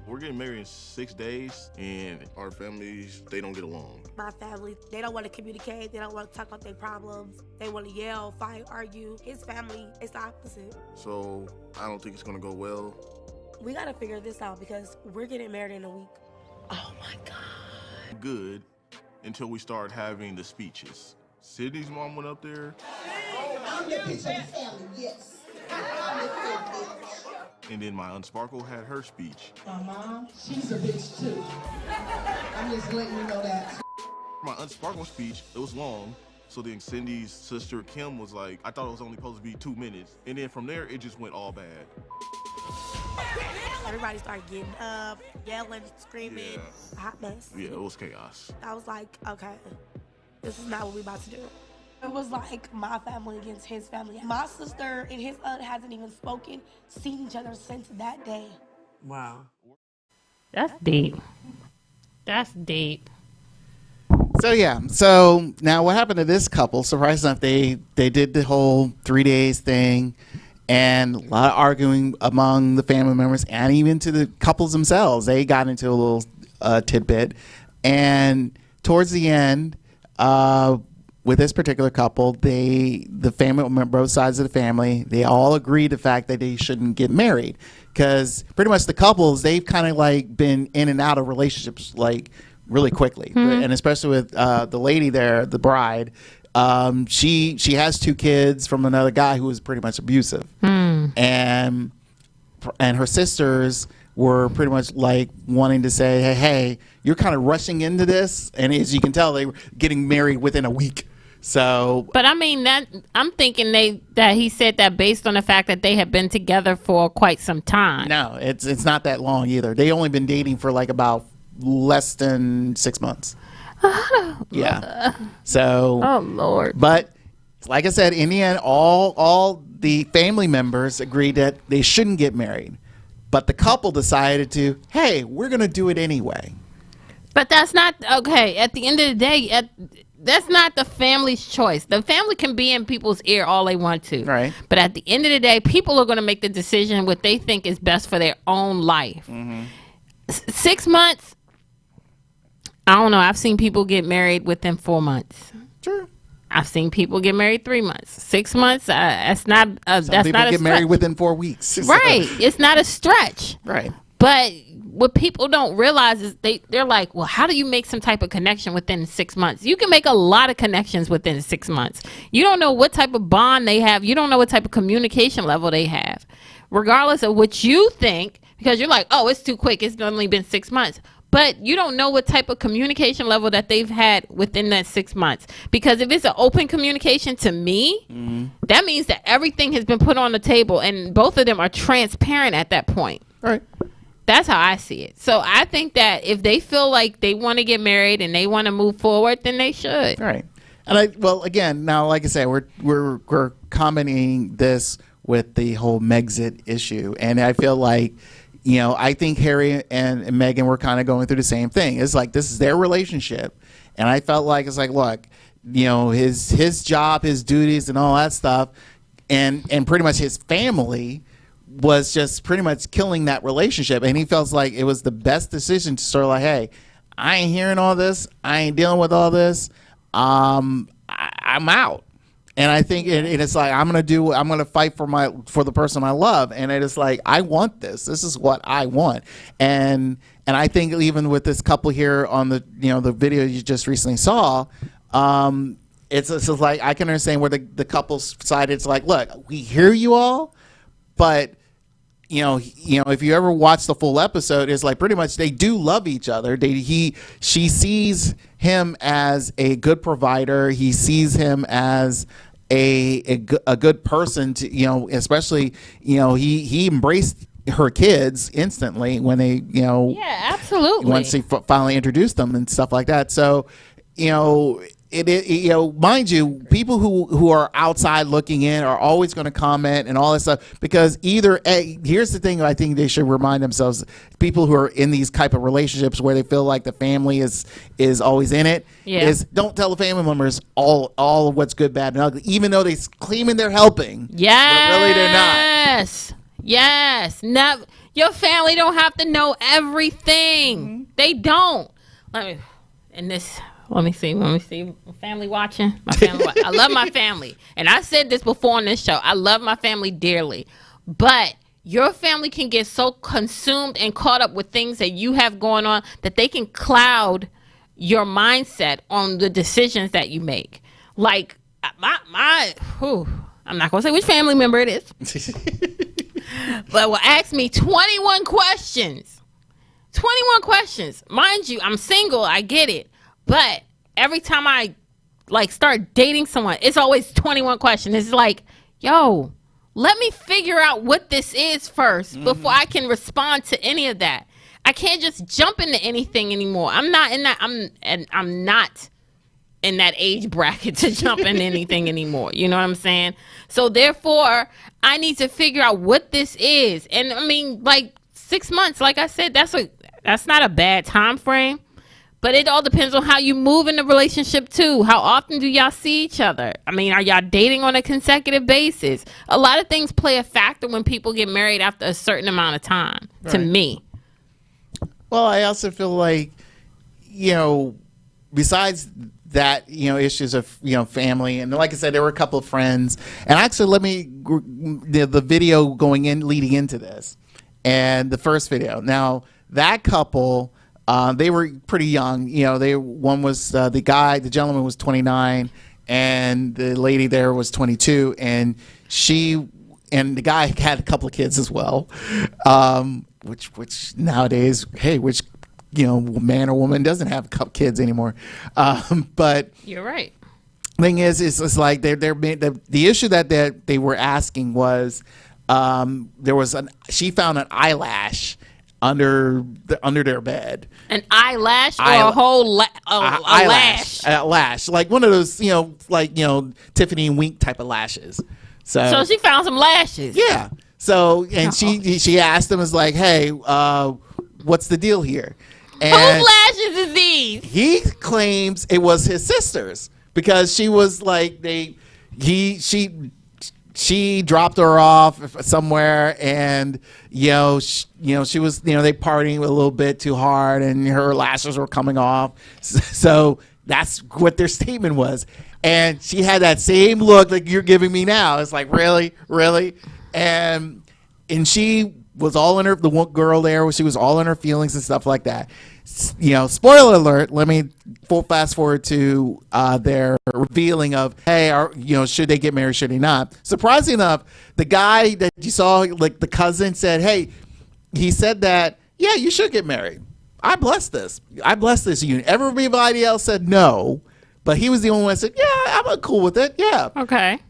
G: We're getting married in 6 days, and our families, they don't get along.
I: My family, they don't want to communicate. They don't want to talk about their problems. They want to yell, fight, argue. His family, it's the opposite.
G: So I don't think it's going to go well.
I: We got to figure this out because we're getting married in a week.
H: Oh my God.
G: Good until we start having the speeches. Sydney's mom went up there.
H: I'm the bitch of the family, yes. I'm the bitch.
G: And then my Aunt Sparkle had her speech.
H: My mom, she's a bitch too. I'm just letting you know that.
G: My Aunt Sparkle's speech, it was long. So then Cindy's sister, Kim, was like, I thought it was only supposed to be 2 minutes. And then from there, it just went all bad.
I: Everybody started getting up, yelling, screaming, a hot mess.
G: Yeah, it was chaos.
I: I was like, okay, this is not what we about to do. It was like my family against his family. My sister and his aunt hasn't even seen each other since that day.
H: Wow.
A: That's deep. That's deep.
B: So yeah, so now what happened to this couple? Surprised enough, they did the whole 3 days thing, and a lot of arguing among the family members, and even to the couples themselves. They got into a little tidbit, and towards the end, with this particular couple, the family, both sides of the family, they all agreed the fact that they shouldn't get married, because pretty much the couples, they've kind of like been in and out of relationships like really quickly, and especially with the lady there, the bride, she has 2 kids from another guy who was pretty much abusive, and her sisters were pretty much like wanting to say, hey, you're kind of rushing into this, and as you can tell, they were getting married within a week. So,
A: but I mean that I'm thinking that he said that based on the fact that they had been together for quite some time.
B: No, it's not that long either. They only been dating for like about less than 6 months. Yeah. So.
A: Oh Lord.
B: But like I said, in the end, all the family members agreed that they shouldn't get married, but the couple decided to, hey, we're going to do it anyway.
A: But that's not okay. At the end of the day, that's not the family's choice. The family can be in people's ear all they want to.
B: Right.
A: But at the end of the day, people are going to make the decision what they think is best for their own life. 6 months, I don't know. I've seen people get married within 4 months.
B: Sure.
A: I've seen people get married 3 months. 6 months, that's not
B: Some
A: that's
B: people
A: not a
B: get married
A: stretch.
B: within 4 weeks.
A: Right. It's not a stretch.
B: Right.
A: But what people don't realize is they're like, well, how do you make some type of connection within 6 months? You can make a lot of connections within 6 months. You don't know what type of bond they have. You don't know what type of communication level they have. Regardless of what you think, because you're like, oh, it's too quick. It's only been 6 months. But you don't know what type of communication level that they've had within that 6 months. Because if it's an open communication to me, that means that everything has been put on the table and both of them are transparent at that point.
B: Right.
A: That's how I see it. So I think that if they feel like they want to get married and they want to move forward, then they should.
B: Right. And again, now, like I said, we're commenting this with the whole Megxit issue, and I feel like, I think Harry and Meghan were kind of going through the same thing. It's like, this is their relationship, and I felt like it's like, look, his job, his duties, and all that stuff, and pretty much his family was just pretty much killing that relationship, and he felt like it was the best decision to sort of like, hey, I ain't hearing all this, I ain't dealing with all this, I'm out. And I think it's like, I'm gonna fight for the person I love, and it is like, I want this is what I want. And I think even with this couple here on the the video you just recently saw, it's like, I can understand where the couple side, it's like, look, we hear you all, but if you ever watch the full episode, it's like pretty much they do love each other. She sees him as a good provider. He sees him as a good person to, especially, he embraced her kids instantly when they,
A: yeah, absolutely,
B: once he finally introduced them and stuff like that. So, mind you, people who are outside looking in are always going to comment and all that stuff, because here's the thing I think they should remind themselves, people who are in these type of relationships where they feel like the family is always in it, is don't tell the family members all of what's good, bad, and ugly, even though they're claiming they're helping.
A: Yes.
B: But really they're not.
A: Yes. No, your family don't have to know everything. They don't. Let me see. Family watching. I love my family. And I said this before on this show. I love my family dearly. But your family can get so consumed and caught up with things that you have going on that they can cloud your mindset on the decisions that you make. Like, I'm not going to say which family member it is. But will ask me 21 questions. 21 questions. Mind you, I'm single. I get it. But every time I start dating someone, it's always 21 questions. It's like, yo, let me figure out what this is first before I can respond to any of that. I can't just jump into anything anymore. I'm not in that age bracket to jump into anything anymore. You know what I'm saying? So therefore, I need to figure out what this is. And I mean, 6 months, like I said, that's not a bad time frame. But it all depends on how you move in the relationship too. How often do y'all see each other? I mean, are y'all dating on a consecutive basis? A lot of things play a factor when people get married after a certain amount of time, to me.
B: Well, I also feel like, besides that, issues of, family, and like I said, there were a couple of friends, and actually the video leading into this, and the first video. Now, that couple, they were pretty young. One was the gentleman was 29, and the lady there was 22, and the guy had a couple of kids as well. Which nowadays, hey, man or woman doesn't have kids anymore? But
A: you're right.
B: Thing is, it's like the issue that they were asking was, she found an eyelash under their bed.
A: An eyelash or a whole lash?
B: A lash, like one of those, Tiffany and Wink type of lashes.
A: So she found some lashes.
B: Yeah. So, and she asked him, is like, hey, what's the deal here? And
A: whose lashes is these?
B: He claims it was his sister's because she was like, she dropped her off somewhere, and she was they partying a little bit too hard, and her lashes were coming off. So that's what their statement was, and she had that same look like you're giving me now. It's like, really, and she was all in her, the one girl there, she was all in her feelings and stuff like that. Spoiler alert, let me fast forward to their revealing of, hey, should they get married, should they not? Surprisingly enough, the guy that you saw, like the cousin, said, hey, he said that, yeah, you should get married. I bless this union. Everybody else said no, but he was the only one that said, yeah, I'm cool with it. Yeah.
A: Okay.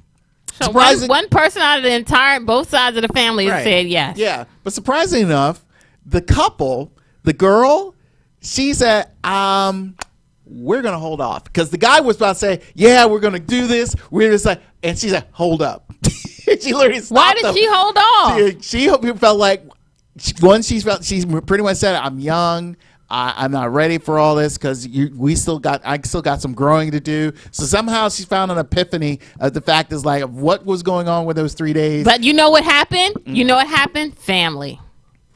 A: So one person out of the entire, both sides of the family has said yes.
B: Yeah. But surprisingly enough, the couple, the girl, she said, we're going to hold off. Because the guy was about to say, yeah, we're going to do this. We're just like, and she said, hold up. She literally stopped.
A: Why did she hold off?
B: She felt like, she's pretty much said, I'm young. I'm not ready for all this because I still got some growing to do. So somehow she found an epiphany of the fact is like what was going on with those 3 days.
A: But you know what happened? You know what happened? Family.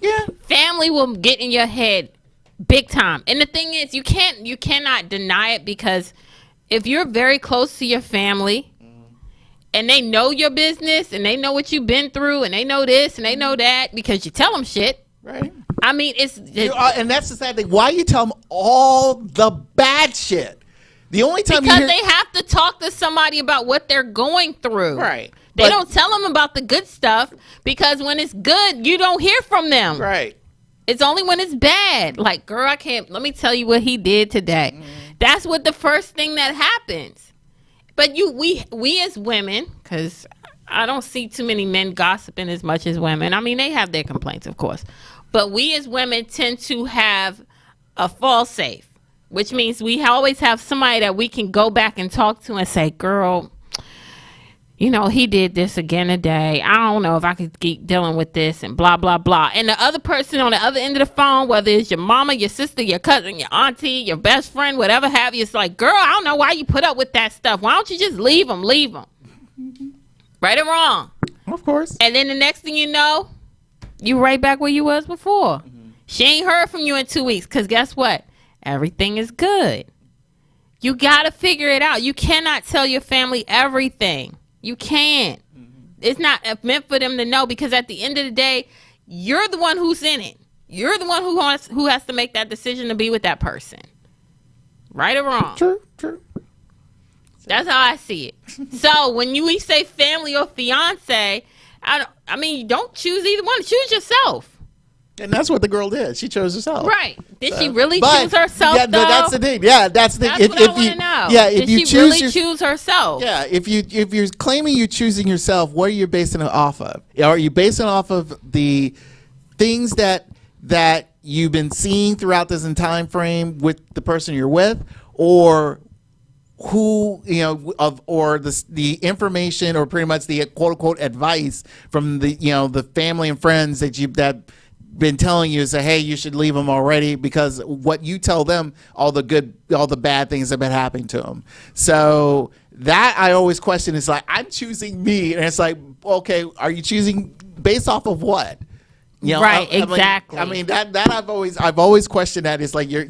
B: Yeah.
A: Family will get in your head big time. And the thing is, you cannot deny it, because if you're very close to your family and they know your business and they know what you've been through and they know this and they know that because you tell them shit.
B: Right.
A: I mean,
B: and that's the sad thing. Why you tell them all the bad shit? The only time
A: because they have to talk to somebody about what they're going through.
B: Right.
A: They don't tell them about the good stuff, because when it's good, you don't hear from them.
B: Right.
A: It's only when it's bad. Like, girl, I can't. Let me tell you what he did today. That's what the first thing that happens. But we as women, because I don't see too many men gossiping as much as women. I mean, they have their complaints, of course. But we as women tend to have a fall safe, which means we always have somebody that we can go back and talk to and say, girl, he did this again today. I don't know if I could keep dealing with this and blah, blah, blah. And the other person on the other end of the phone, whether it's your mama, your sister, your cousin, your auntie, your best friend, whatever have you, it's like, girl, I don't know why you put up with that stuff. Why don't you just leave them? Right or wrong?
B: Of course.
A: And then the next thing you know, you right back where you was before. She ain't heard from you in 2 weeks, because guess what? Everything is good. You got to figure it out. You cannot tell your family everything. You can't. It's not meant for them to know, because at the end of the day, you're the one who's in it. You're the one who has to make that decision to be with that person. Right or wrong?
B: True.
A: That's how I see it. So when we say family or fiance, I mean, don't choose either one. Choose yourself.
B: And that's what the girl did. She chose herself.
A: Right. Did she really choose herself,
B: though? That's the thing. Yeah, that's the thing.
A: That's what I want to know.
B: Yeah, if
A: Did she really choose herself?
B: Yeah, if you're claiming you're choosing yourself, what are you basing it off of? Are you basing it off of the things that you've been seeing throughout this entire frame with the person you're with, or who or the information, or pretty much the quote unquote advice from the family and friends that been telling you, say, hey, you should leave them already, because what you tell them, all the bad things have been happening to them. So that I always question. Is like, I'm choosing me, and it's like, okay, are you choosing based off of what?
A: Right. Exactly.
B: I mean that I've always questioned that. It's like I'm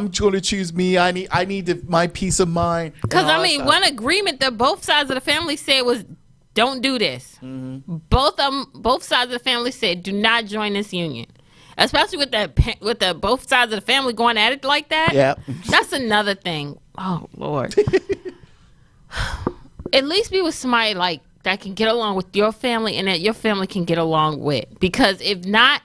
B: going to choose me. I need my peace of mind.
A: Because one agreement that both sides of the family said was, don't do this. Both sides of the family said, do not join this union. Especially with the both sides of the family going at it like that.
B: Yeah.
A: That's another thing. Oh Lord. At least be with somebody like that can get along with your family, and that your family can get along with. Because if not,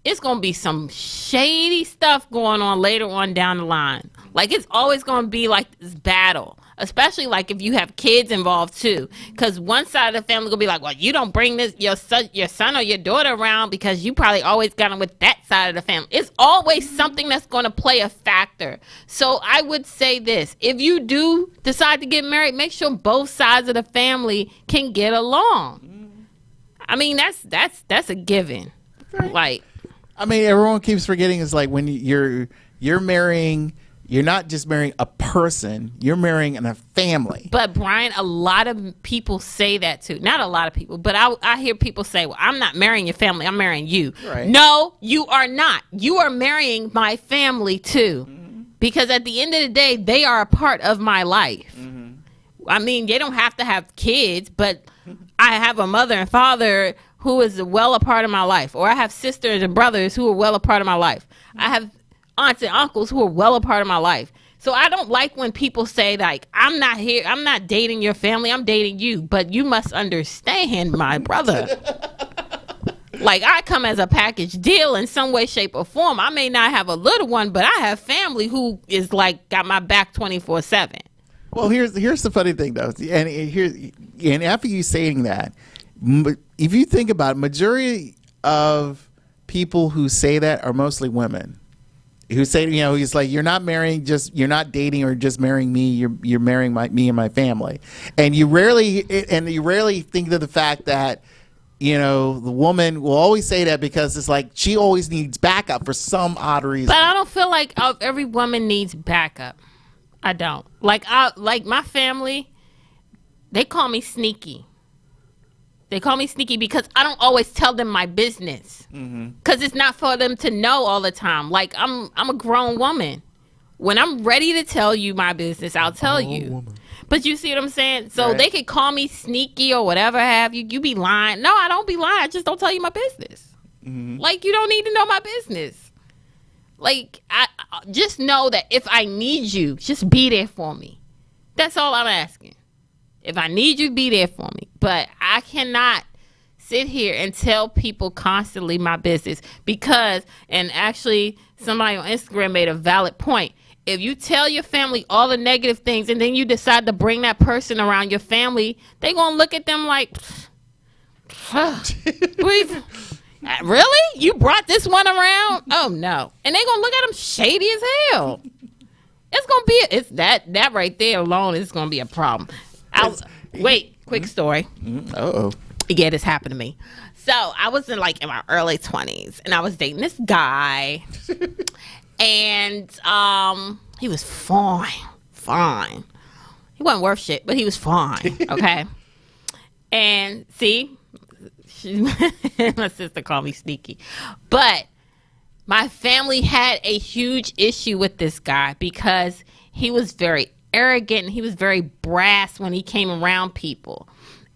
A: it's going to be some shady stuff going on later on down the line. Like, it's always going to be like this battle, especially like if you have kids involved too. Because one side of the family will be like, well, you don't bring this your son or your daughter around because you probably always got them with that side of the family. It's always something that's going to play a factor. So I would say this. If you do decide to get married, make sure both sides of the family can get along. I mean, that's a given. Right. Like,
B: I mean, everyone keeps forgetting is like when you're marrying, you're not just marrying a person, you're marrying a family.
A: But Brian, a lot of people say that too. Not a lot of people, but I hear people say, well, I'm not marrying your family, I'm marrying you.
B: Right.
A: No, you are not. You are marrying my family too. Mm-hmm. Because at the end of the day, they are a part of my life. Mm-hmm. I mean, they don't have to have kids, but I have a mother and father who is well a part of my life. Or I have sisters and brothers who are well a part of my life. I have aunts and uncles who are well a part of my life. So I don't like when people say, like, I'm not dating your family, I'm dating you. But you must understand, my brother. Like, I come as a package deal in some way, shape, or form. I may not have a little one, but I have family who is like got my back 24/7.
B: Well, here's the funny thing though, and after you saying that, if you think about it, majority of people who say that are mostly women. Who say, you know, he's like, you're not dating or just marrying me. You're marrying me and my family, and you rarely think of the fact that, you know, the woman will always say that because it's like she always needs backup for some odd reason.
A: But I don't feel like every woman needs backup. I don't. Like my family, they call me sneaky. They call me sneaky because I don't always tell them my business. Because it's not for them to know all the time. Like, I'm a grown woman. When I'm ready to tell you my business, I'll tell you. Woman. But you see what I'm saying? So right. They could call me sneaky or whatever have you. You be lying. No, I don't be lying. I just don't tell you my business. Like, you don't need to know my business. Like, I just know that if I need you, just be there for me. That's all I'm asking. If I need you, be there for me. But I cannot sit here and tell people constantly my business because, and actually somebody on Instagram made a valid point. If you tell your family all the negative things and then you decide to bring that person around your family, they're going to look at them like, really? You brought this one around? Oh, no. And they're going to look at them shady as hell. It's going to be, that right there alone is going to be a problem. Quick story.
B: Uh-oh.
A: Yeah, this happened to me. So I was in my early 20s and I was dating this guy and he was fine. He wasn't worth shit, but he was fine. Okay. And see, my sister called me sneaky, but my family had a huge issue with this guy because he was very arrogant and he was very brass when he came around people.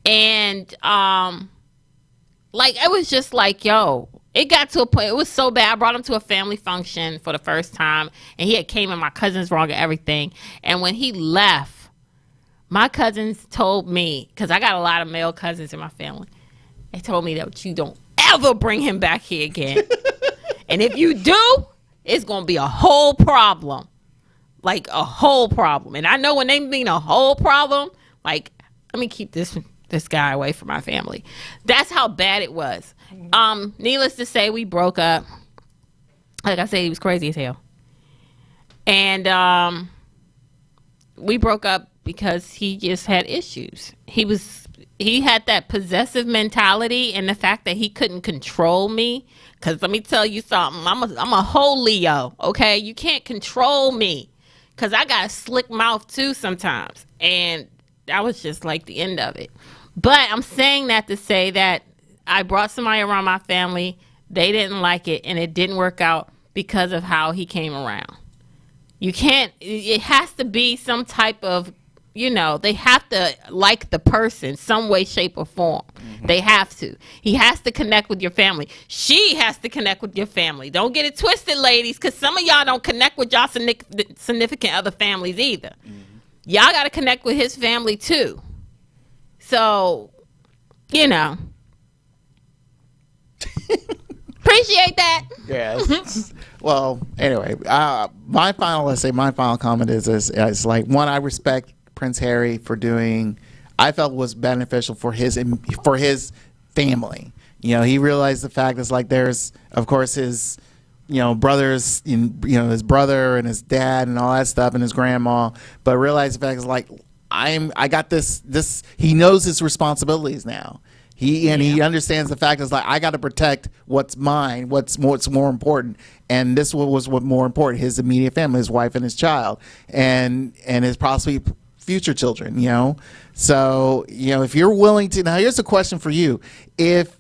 A: And it was just like, yo, it got to a point, it was so bad. I brought him to a family function for the first time and he had came and my cousins wrong and everything. And when he left, my cousins told me, because I got a lot of male cousins in my family, they told me that you don't ever bring him back here again. And if you do, it's going to be a whole problem. Like a whole problem. And I know when they mean a whole problem, like, let me keep this guy away from my family. That's how bad it was. Needless to say, we broke up. Like I said, he was crazy as hell. And we broke up because he just had issues. He had that possessive mentality and the fact that he couldn't control me. Because let me tell you something. I'm a whole Leo, okay? You can't control me. Because I got a slick mouth too sometimes. And that was just like the end of it. But I'm saying that to say that I brought somebody around my family. They didn't like it. And it didn't work out because of how he came around. You can't, it has to be some type of, you know, they have to like the person some way, shape, or form. They have to. He has to connect with your family. She has to connect with your family. Don't get it twisted, ladies, because some of y'all don't connect with y'all significant other families either. Y'all got to connect with his family too. So, you know. Pretty appreciate that.
B: Yes. Well, anyway, my final comment is like, one, I respect Prince Harry for doing, I felt was beneficial for his family. You know, he realized the fact is like there's, of course, his, you know, brothers, his brother and his dad and all that stuff and his grandma, but realized the fact is like, I got this, he knows his responsibilities now. He understands the fact is like, I got to protect what's mine, what's more important. And this was what more important, his immediate family, his wife and his child, and his possibly future children, you know? So, you know, if you're willing to, now here's a question for you. If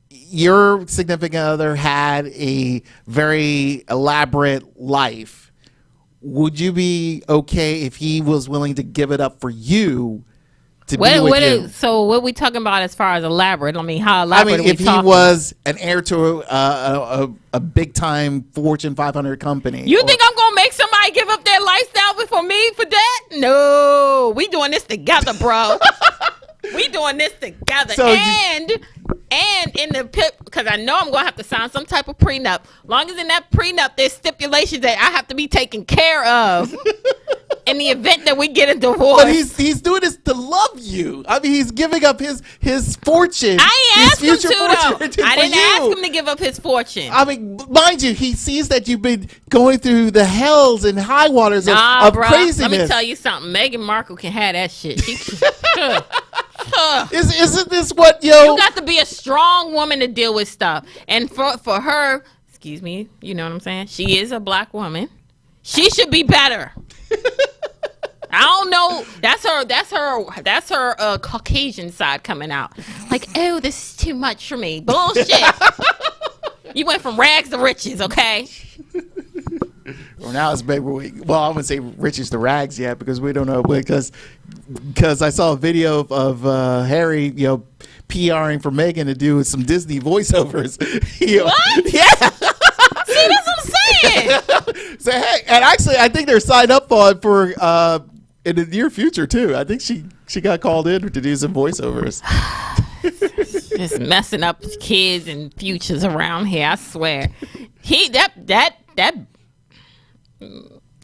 B: your significant other had a very elaborate life, would you be okay if he was willing to give it up for you to be with you?
A: So what are we talking about as far as elaborate? I mean, how elaborate are we
B: if he was an heir to a big time Fortune 500 company.
A: You think I'm going to make somebody give up their lifestyle for me for that? No. We doing this together, bro. We doing this together.
B: So
A: and in the because I know I'm going to have to sign some type of prenup. Long as in that prenup there's stipulations that I have to be taken care of in the event that we get a divorce.
B: But he's doing this to love you. I mean, he's giving up his fortune.
A: I ain't asked him to, though. I didn't ask
B: you.
A: him to give up his fortune.
B: I mean, mind you, he sees that you've been going through the hells and high waters of
A: bro,
B: craziness.
A: Let me tell you something. Meghan Markle can have that shit.
B: Isn't this what,
A: you got to be a strong woman to deal with stuff. And for her, excuse me, you know what I'm saying? She is a black woman. She should be better. I don't know. That's her Caucasian side coming out. Like, oh, this is too much for me. Bullshit. You went from rags to riches, okay?
B: Well, now it's big. Well, I wouldn't say riches to rags yet because we don't know, because I saw a video of Harry, you know, PRing for Meghan to do some Disney voiceovers.
A: What?
B: Yeah.
A: See, that's what I'm saying.
B: So, hey, and actually, I think they're signed up for in the near future too. I think she got called in to do some voiceovers.
A: Just messing up kids and futures around here. I swear.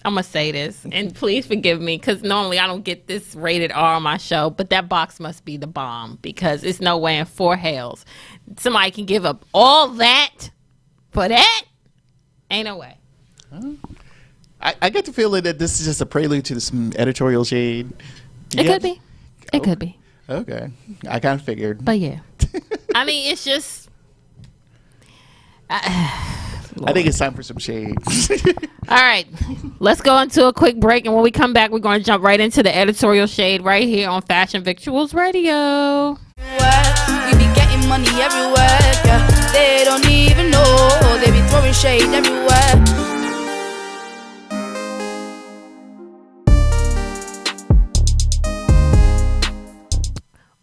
A: I'm gonna say this, and please forgive me, because normally I don't get this rated R on my show, but that box must be the bomb, because it's no way in 4 hells somebody can give up all that for that. Ain't no way.
B: I get the feeling that this is just a prelude to some editorial shade.
A: It could be. It could be.
B: Okay. I kind of figured.
A: But yeah. I mean, it's just...
B: I think it's time for some shade.
A: All right. Let's go into a quick break, and when we come back, we're going to jump right into the editorial shade right here on Fashion Victuals Radio.
J: We be getting money everywhere, yeah. They don't even know. They be throwing shade everywhere.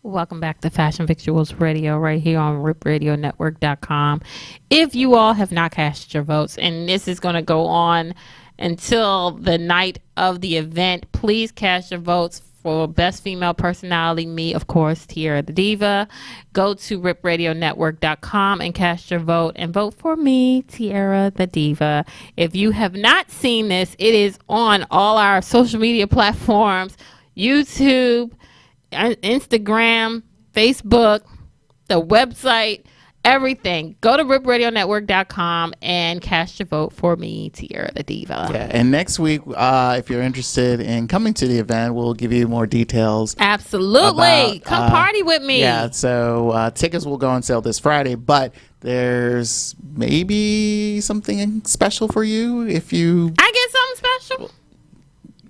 A: Welcome back to Fashion Victuals Radio right here on ripradionetwork.com. If you all have not cast your votes, and this is going to go on until the night of the event, please cast your votes for Best Female Personality, me, of course, Tiara the Diva. Go to ripradionetwork.com and cast your vote and vote for me, Tiara the Diva. If you have not seen this, it is on all our social media platforms, YouTube, Instagram, Facebook, the website, everything. Go to ripradionetwork.com and cast your vote for me, Tiara the Diva.
B: Yeah, and next week, if you're interested in coming to the event, we'll give you more details.
A: Absolutely. Come party with me.
B: Yeah, so tickets will go on sale this Friday, but there's maybe something special for you if you...
A: I get something special?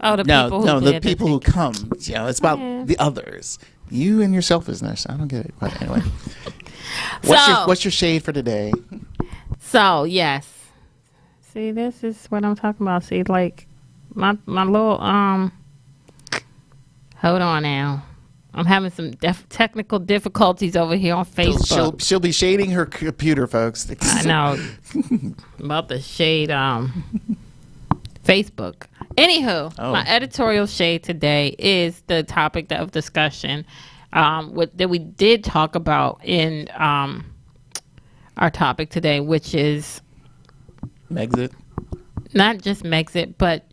A: Oh, the
B: people who come. You know, it's about the others. You and your selfishness. I don't get it. But anyway, what's your shade for today?
A: So yes, see, this is what I'm talking about. See, like my little Hold on now. I'm having some technical difficulties over here on Facebook.
B: She'll be shading her computer, folks.
A: I know. About to shade Facebook. Anywho, my editorial shade today is the topic of discussion that we did talk about in our topic today, which is
B: Megxit.
A: not just Megxit, but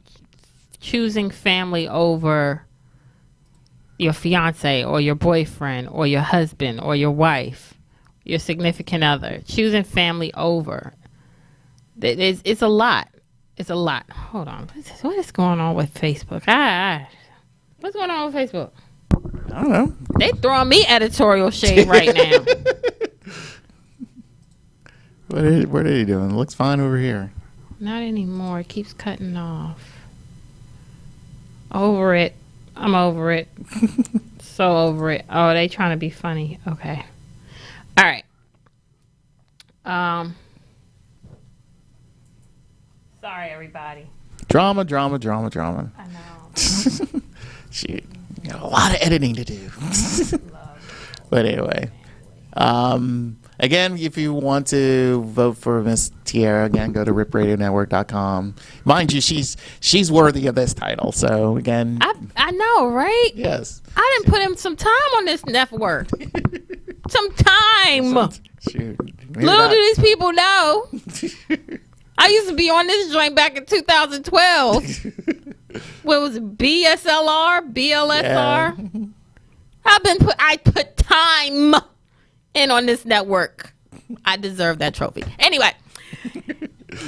A: choosing family over your fiance or your boyfriend or your husband or your wife, your significant other. Choosing family over. It's a lot. It's a lot. Hold on. What is going on with Facebook? What's going on with Facebook?
B: I don't know.
A: They throwing me editorial shade right now.
B: What are they doing? It looks fine over here.
A: Not anymore. It keeps cutting off. Over it. I'm over it. So over it. Oh, they trying to be funny. Okay. All right. Sorry, everybody.
B: Drama.
A: I know.
B: Shoot. You got a lot of editing to do. But anyway. Again, if you want to vote for Miss Tiara, again, go to ripradionetwork.com. Mind you, she's worthy of this title. So again,
A: I know, right?
B: Yes.
A: I didn't put in some time on this network. Some time.
B: Shoot.
A: Little do these people know. I used to be on this joint back in 2012. What was it? BSLR? BLSR?
B: Yeah.
A: I put time in on this network. I deserve that trophy. Anyway,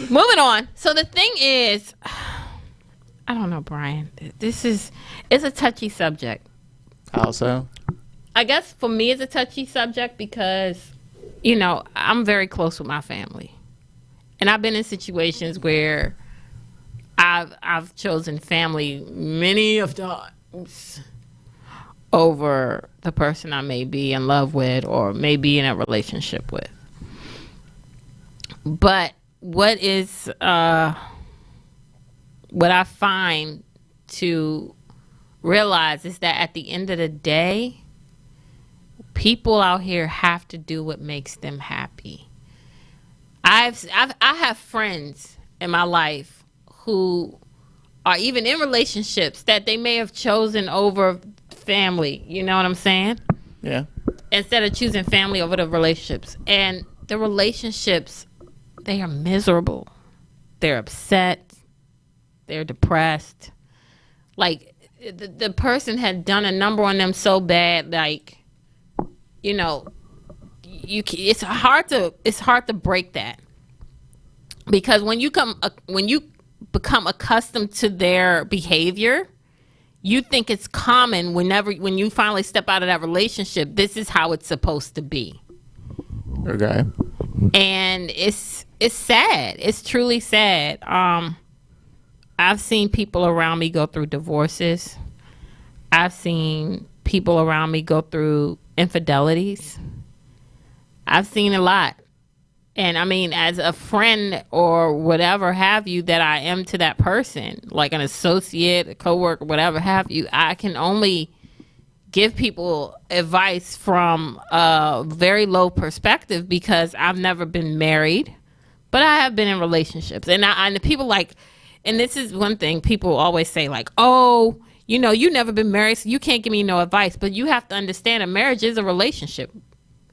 A: moving on. So the thing is, I don't know, Brian. It's a touchy subject.
B: How so?
A: I guess for me it's a touchy subject because, I'm very close with my family. And I've been in situations where I've chosen family many of times over the person I may be in love with or may be in a relationship with. But what I find to realize is that at the end of the day, people out here have to do what makes them happy. I have friends in my life who are even in relationships that they may have chosen over family. You know what I'm saying?
B: Yeah.
A: Instead of choosing family over the relationships. And the relationships, they are miserable. They're upset. They're depressed. Like, the person had done a number on them so bad, like, it's hard to break that, because when you become accustomed to their behavior, you think it's common. When you finally step out of that relationship, this is how it's supposed to be.
B: Okay.
A: And it's sad. It's truly sad. I've seen people around me go through divorces. I've seen people around me go through infidelities. I've seen a lot. And I mean, as a friend or whatever have you that I am to that person, like an associate, a coworker, whatever have you, I can only give people advice from a very low perspective because I've never been married, but I have been in relationships. And the people and this is one thing people always say, like, oh, you never been married, so you can't give me no advice. But you have to understand a marriage is a relationship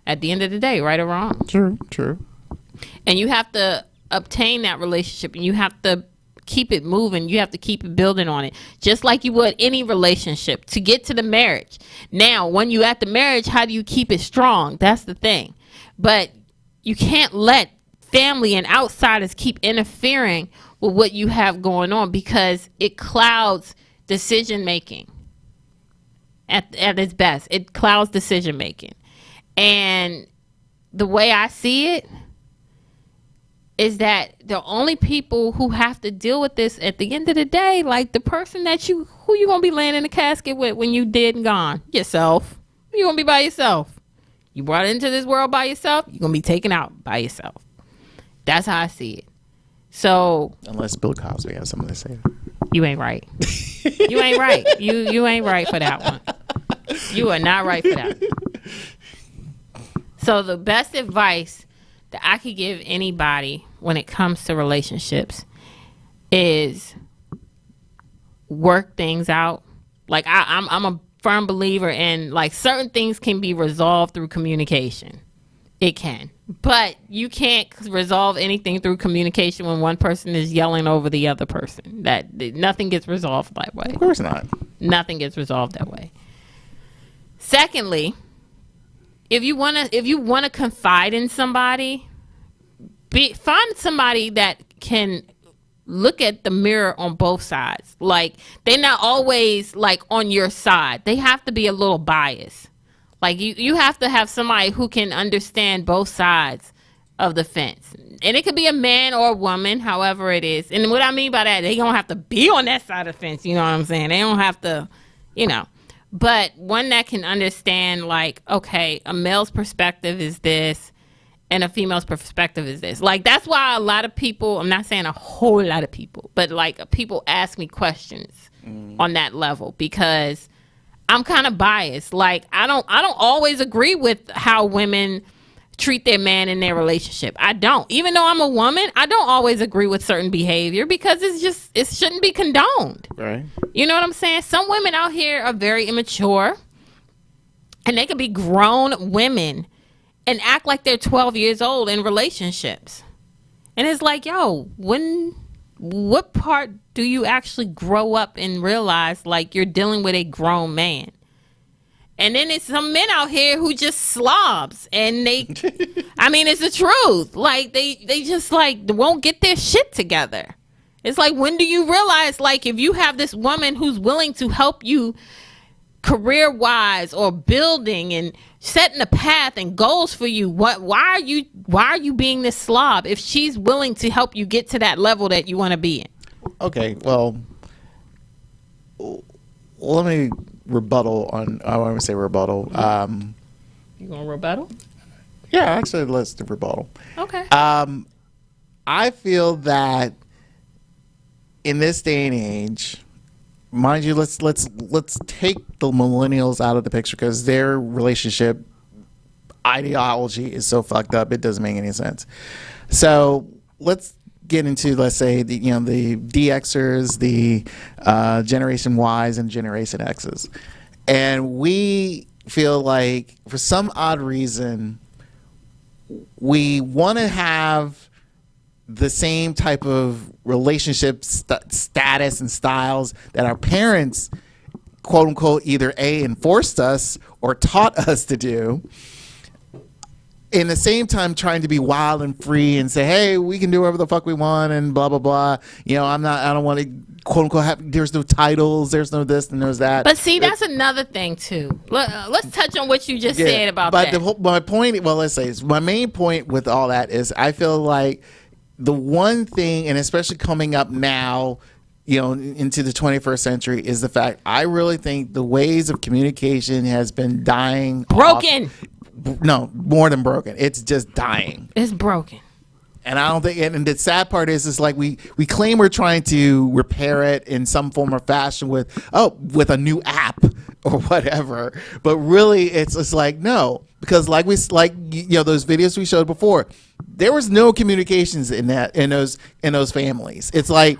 A: at the end of the day, right or wrong.
B: True. And
A: you have to obtain that relationship, and you have to keep it moving. You have to keep it building on it, just like you would any relationship to get to the marriage. Now, when you at the marriage, how do you keep it strong? That's the thing. But you can't let family and outsiders keep interfering with what you have going on, because it clouds decision making at its best. It clouds decision making. And the way I see it is that the only people who have to deal with this at the end of the day, like the person who you gonna be laying in the casket with when you dead and gone? Yourself. You're gonna be by yourself. You brought into this world by yourself, you're gonna be taken out by yourself. That's how I see it. So
B: unless Bill Cosby has something to say.
A: You ain't right. You ain't right. You ain't right for that one. You are not right for that. So the best advice that I could give anybody when it comes to relationships is work things out. Like I'm a firm believer in, like, certain things can be resolved through communication. It can. But you can't resolve anything through communication when one person is yelling over the other person. Nothing gets resolved that way.
B: Of course not.
A: Nothing gets resolved that way. Secondly, if you wanna confide in somebody, find somebody that can look at the mirror on both sides. Like, they're not always like on your side. They have to be a little biased. Like, you have to have somebody who can understand both sides of the fence. And it could be a man or a woman, however it is. And what I mean by that, they don't have to be on that side of the fence. You know what I'm saying? They don't have to, But one that can understand, like, okay, a male's perspective is this and a female's perspective is this. Like, that's why a lot of people, I'm not saying a whole lot of people, but like people ask me questions on that level because I'm kind of biased. Like, I don't always agree with how women treat their man in their relationship. I don't. Even though I'm a woman, I don't always agree with certain behavior because it shouldn't be condoned.
B: Right.
A: You know what I'm saying? Some women out here are very immature and they could be grown women and act like they're 12 years old in relationships. And it's like, yo, what part do you actually grow up and realize like you're dealing with a grown man? And then it's some men out here who just slobs and they, I mean, it's the truth. Like they just like won't get their shit together. It's like, when do you realize, like, if you have this woman who's willing to help you career wise or building and setting a path and goals for you, why are you being this slob if she's willing to help you get to that level that you want to be in?
B: Okay, well, let me rebuttal on, I want to say rebuttal.
A: You gonna rebuttal?
B: Yeah, actually, let's do rebuttal.
A: Okay.
B: I feel that in this day and age, mind you, let's take the millennials out of the picture because their relationship ideology is so fucked up it doesn't make any sense. So let's get into, let's say, the DXers, the Generation Ys and Generation X's, and we feel like for some odd reason we want to have the same type of relationship status and styles that our parents, quote unquote, either enforced us or taught us to do. In the same time, trying to be wild and free and say, hey, we can do whatever the fuck we want and blah, blah, blah. I don't want to, quote unquote, there's no titles, there's no this and there's that.
A: But see, that's another thing too. Let's touch on what you just said about that.
B: But my point, well, let's say, my main point with all that is I feel like the one thing, and especially coming up now, into the 21st century, is the fact I really think the ways of communication has been dying.
A: Broken.
B: No, more than broken. It's just dying.
A: It's broken.
B: And I don't think, and the sad part is like we claim we're trying to repair it in some form or fashion with a new app or whatever, but really it's like no, because like those videos we showed before, there was no communications in those families. It's like,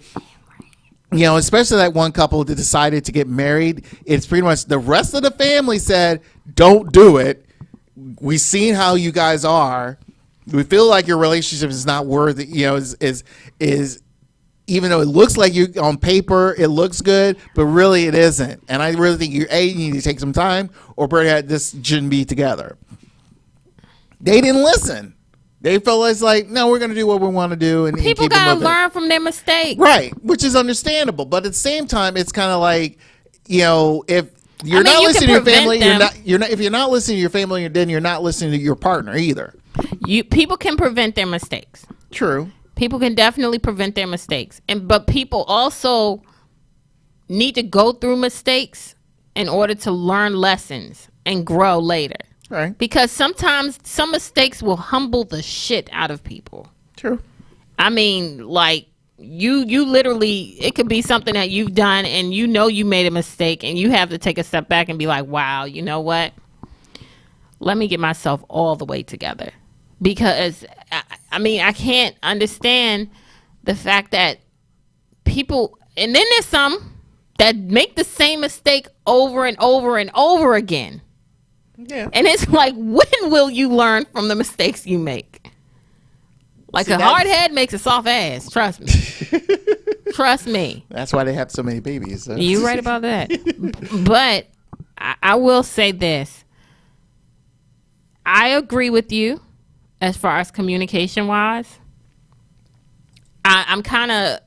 B: especially that one couple that decided to get married, it's pretty much the rest of the family said, don't do it. We've seen how you guys are. We feel like your relationship is not worthy, is even though it looks like you on paper, it looks good, but really it isn't. And I really think you need to take some time, or this shouldn't be together. They didn't listen. They felt like, no, we're going to do what we want to do. And
A: people got to learn from their mistakes.
B: Right, which is understandable. But at the same time, it's kind of like, if you're not listening to your family, if you're not listening to your family, then you're not listening to your partner either.
A: People can prevent their mistakes.
B: True.
A: People can definitely prevent their mistakes. But people also need to go through mistakes in order to learn lessons and grow later.
B: Right.
A: Because sometimes some mistakes will humble the shit out of people.
B: True.
A: I mean, like, you literally, it could be something that you've done and you made a mistake and you have to take a step back and be like, wow, you know what? Let me get myself all the way together. Because, I can't understand the fact that people, and then there's some that make the same mistake over and over and over again.
B: Yeah.
A: And it's like, when will you learn from the mistakes you make? Like, a hard head makes a soft ass. Trust me. Trust me.
B: That's why they have so many babies. So.
A: You're right about that. But I will say this. I agree with you as far as communication wise. I'm kind of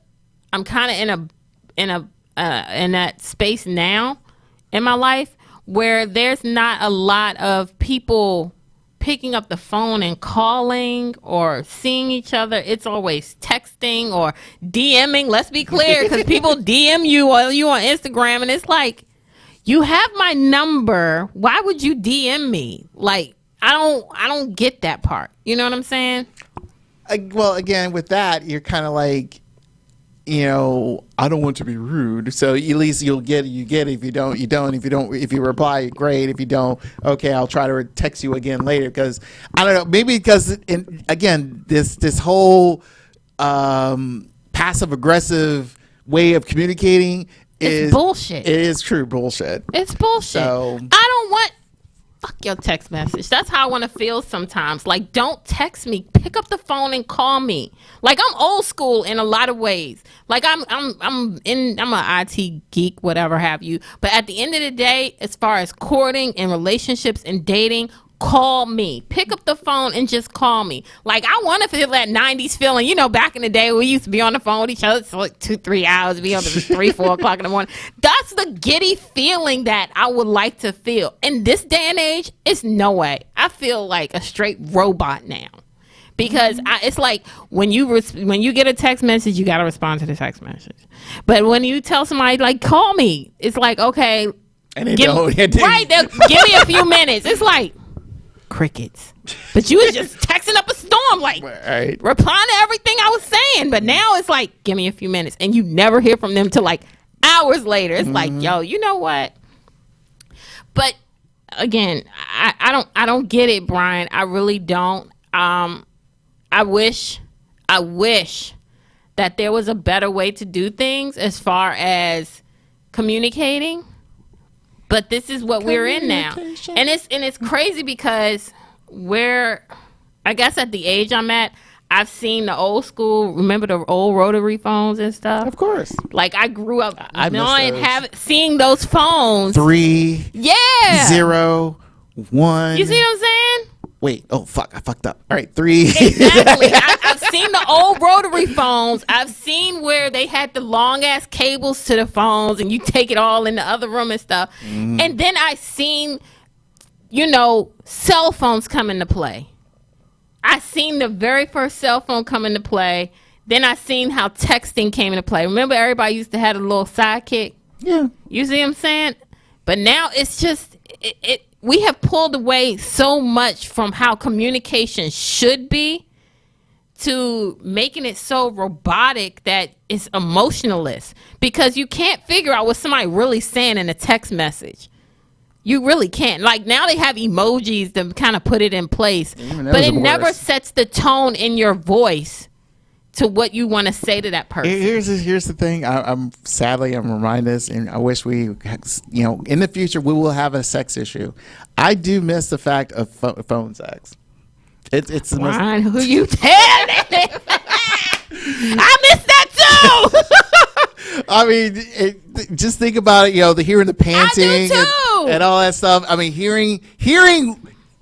A: in that space now in my life where there's not a lot of people picking up the phone and calling or seeing each other. It's always texting or DMing. Let's be clear, because people DM you or you on Instagram, and it's like, you have my number. Why would you DM me? Like, I don't get that part. You know what I'm saying?
B: Well, again, with that, you're kind of like, you know, I don't want to be rude. So at least you get it. If you don't, you don't. If you reply, great. If you don't, okay, I'll try to text you again later. Because I don't know, maybe because again, this whole passive aggressive way of communicating is
A: bullshit.
B: It is true bullshit.
A: It's bullshit.
B: So
A: I don't want. Fuck your text message. That's how I want to feel sometimes. Like, don't text me. Pick up the phone and call me. Like, I'm old school in a lot of ways. Like, I'm an IT geek, whatever have you. But at the end of the day, as far as courting and relationships and dating, call me. Pick up the phone and just call me. Like, I want to feel that 90s feeling. You know, back in the day, we used to be on the phone with each other for like 2-3 hours, be on the 3-4 o'clock in the morning. That's the giddy feeling that I would like to feel. In this day and age, it's no way. I feel like a straight robot now. Because it's like when you get a text message, you got to respond to the text message. But when you tell somebody, like, call me, it's like, okay.
B: And they don't.
A: Right, give me a few minutes. It's like, crickets. But you was just texting up a storm, like,
B: right,
A: replying to everything I was saying. But now it's like, give me a few minutes, and you never hear from them till like hours later. It's like, yo, you know what? But again, I don't get it, Brian. I really don't. I wish that there was a better way to do things as far as communicating. But this is what we're in now. And it's crazy because I guess at the age I'm at, I've seen the old school, remember the old rotary phones and stuff?
B: Of course.
A: Like, I grew up seeing those phones.
B: 3 0 1.
A: You see what I'm saying?
B: Wait, oh fuck, I fucked up. All right, 3.
A: Exactly. I've seen the old rotary phones. I've seen where they had the long ass cables to the phones and you take it all in the other room and stuff. And then I seen, cell phones come into play. I seen the very first cell phone come into play. Then I seen how texting came into play. Remember, everybody used to have a little sidekick?
B: Yeah.
A: You see what I'm saying? But now it's just, we have pulled away so much from how communication should be to making it so robotic that it's emotionless, because you can't figure out what somebody really saying in a text message. You really can't. Like, now they have emojis to kind of put it in place, but it never sets the tone in your voice to what you want to say to that person.
B: Here's the thing. I'm reminded this, and I wish we, in the future we will have a sex issue. I do miss the fact of phone sex. It's the
A: Brian, who you telling? I miss that too.
B: I mean, just think about it. The hearing the panting and all that stuff. I mean, hearing,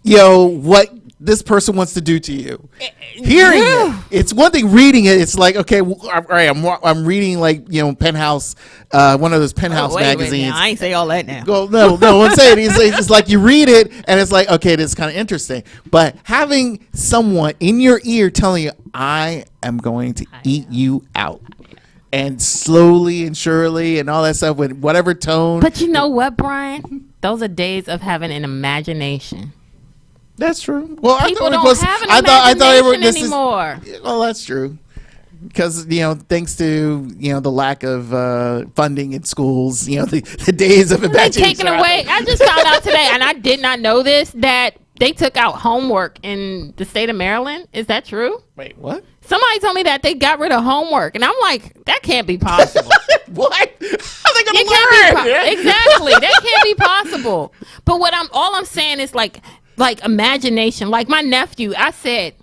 B: what this person wants to do to you. Hearing it, it's one thing. Reading it, it's like, okay, all right, I'm reading like Penthouse, one of those Penthouse magazines.
A: I ain't say all that now.
B: Well, no, I'm saying it's like you read it and it's like, okay, this is kind of interesting. But having someone in your ear telling you, I am going to eat you out, and slowly and surely and all that stuff with whatever tone.
A: But you know what, Brian? Those are days of having an imagination.
B: That's true. Well,
A: people don't have an imagination anymore.
B: Well, that's true. Because, thanks to, the lack of funding in schools, the days of imagination.
A: Taken away. I just found out today, and I did not know this, that they took out homework in the state of Maryland. Is that true?
B: Wait, what?
A: Somebody told me that they got rid of homework, and I'm like, that can't be possible.
B: What? How are they going to learn?
A: Exactly. That can't be possible. people. But all I'm saying is like imagination. Like my nephew, I said,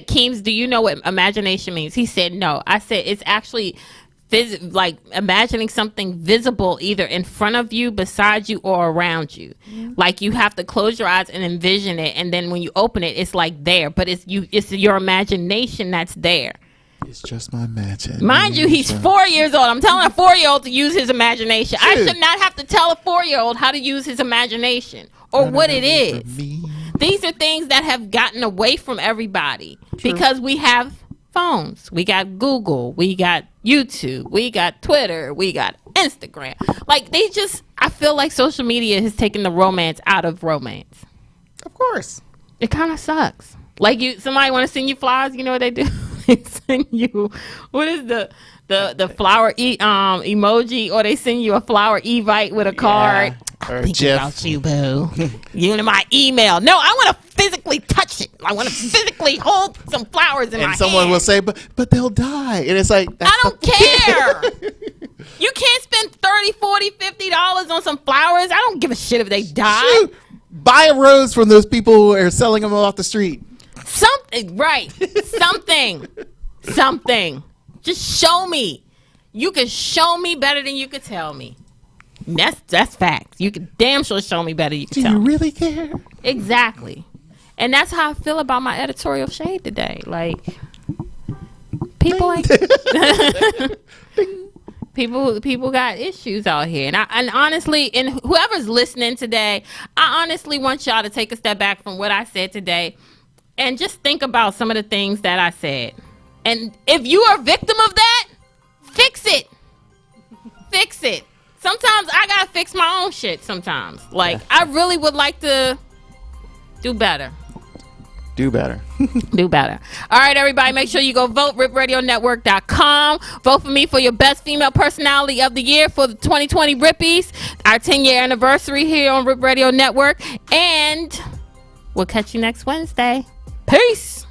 A: Keems, do you know what imagination means? He said no. I said it's actually like imagining something visible either in front of you, beside you, or around you. Like you have to close your eyes and envision it, and then when you open it, it's like there, but it's your imagination that's there.
B: It's just my imagination.
A: Mind you, he's 4 years old. I'm telling a 4-year-old to use his imagination. I should not have to tell a 4-year-old how to use his imagination or what it is. These are things that have gotten away from everybody because we have phones. We got Google. We got YouTube. We got Twitter. We got Instagram. Like I feel like social media has taken the romance out of romance.
B: Of course.
A: It kind of sucks. Like somebody want to send you flowers, you know what they do? They send you, what is the flower emoji, or they send you a flower evite with a card.
B: Or
A: Think
B: GIF.
A: about you, boo. You in my email. No, I want to physically touch it. I want to physically hold some flowers in my hand.
B: And someone will say, but they'll die. And it's like,
A: I don't care. You can't spend $30, $40, $50 on some flowers. I don't give a shit if they die.
B: Shoot. Buy a rose from those people who are selling them off the street.
A: Something, right. Something. Just show me. You can show me better than you can tell me. That's facts. You can damn sure show me better than you can tell me.
B: Do you really care?
A: Exactly. And that's how I feel about my editorial shade today. Like, people ain't... People got issues out here, and honestly, and whoever's listening today, I honestly want y'all to take a step back from what I said today, and just think about some of the things that I said. And if you are a victim of that, fix it. Fix it. Sometimes I gotta fix my own shit. Sometimes, like I really would like to do better.
B: Do better.
A: Do better. All right, everybody, make sure you go vote, ripradionetwork.com. Vote for me for your best female personality of the year for the 2020 Rippies, our 10-year anniversary here on Rip Radio Network. And we'll catch you next Wednesday. Peace.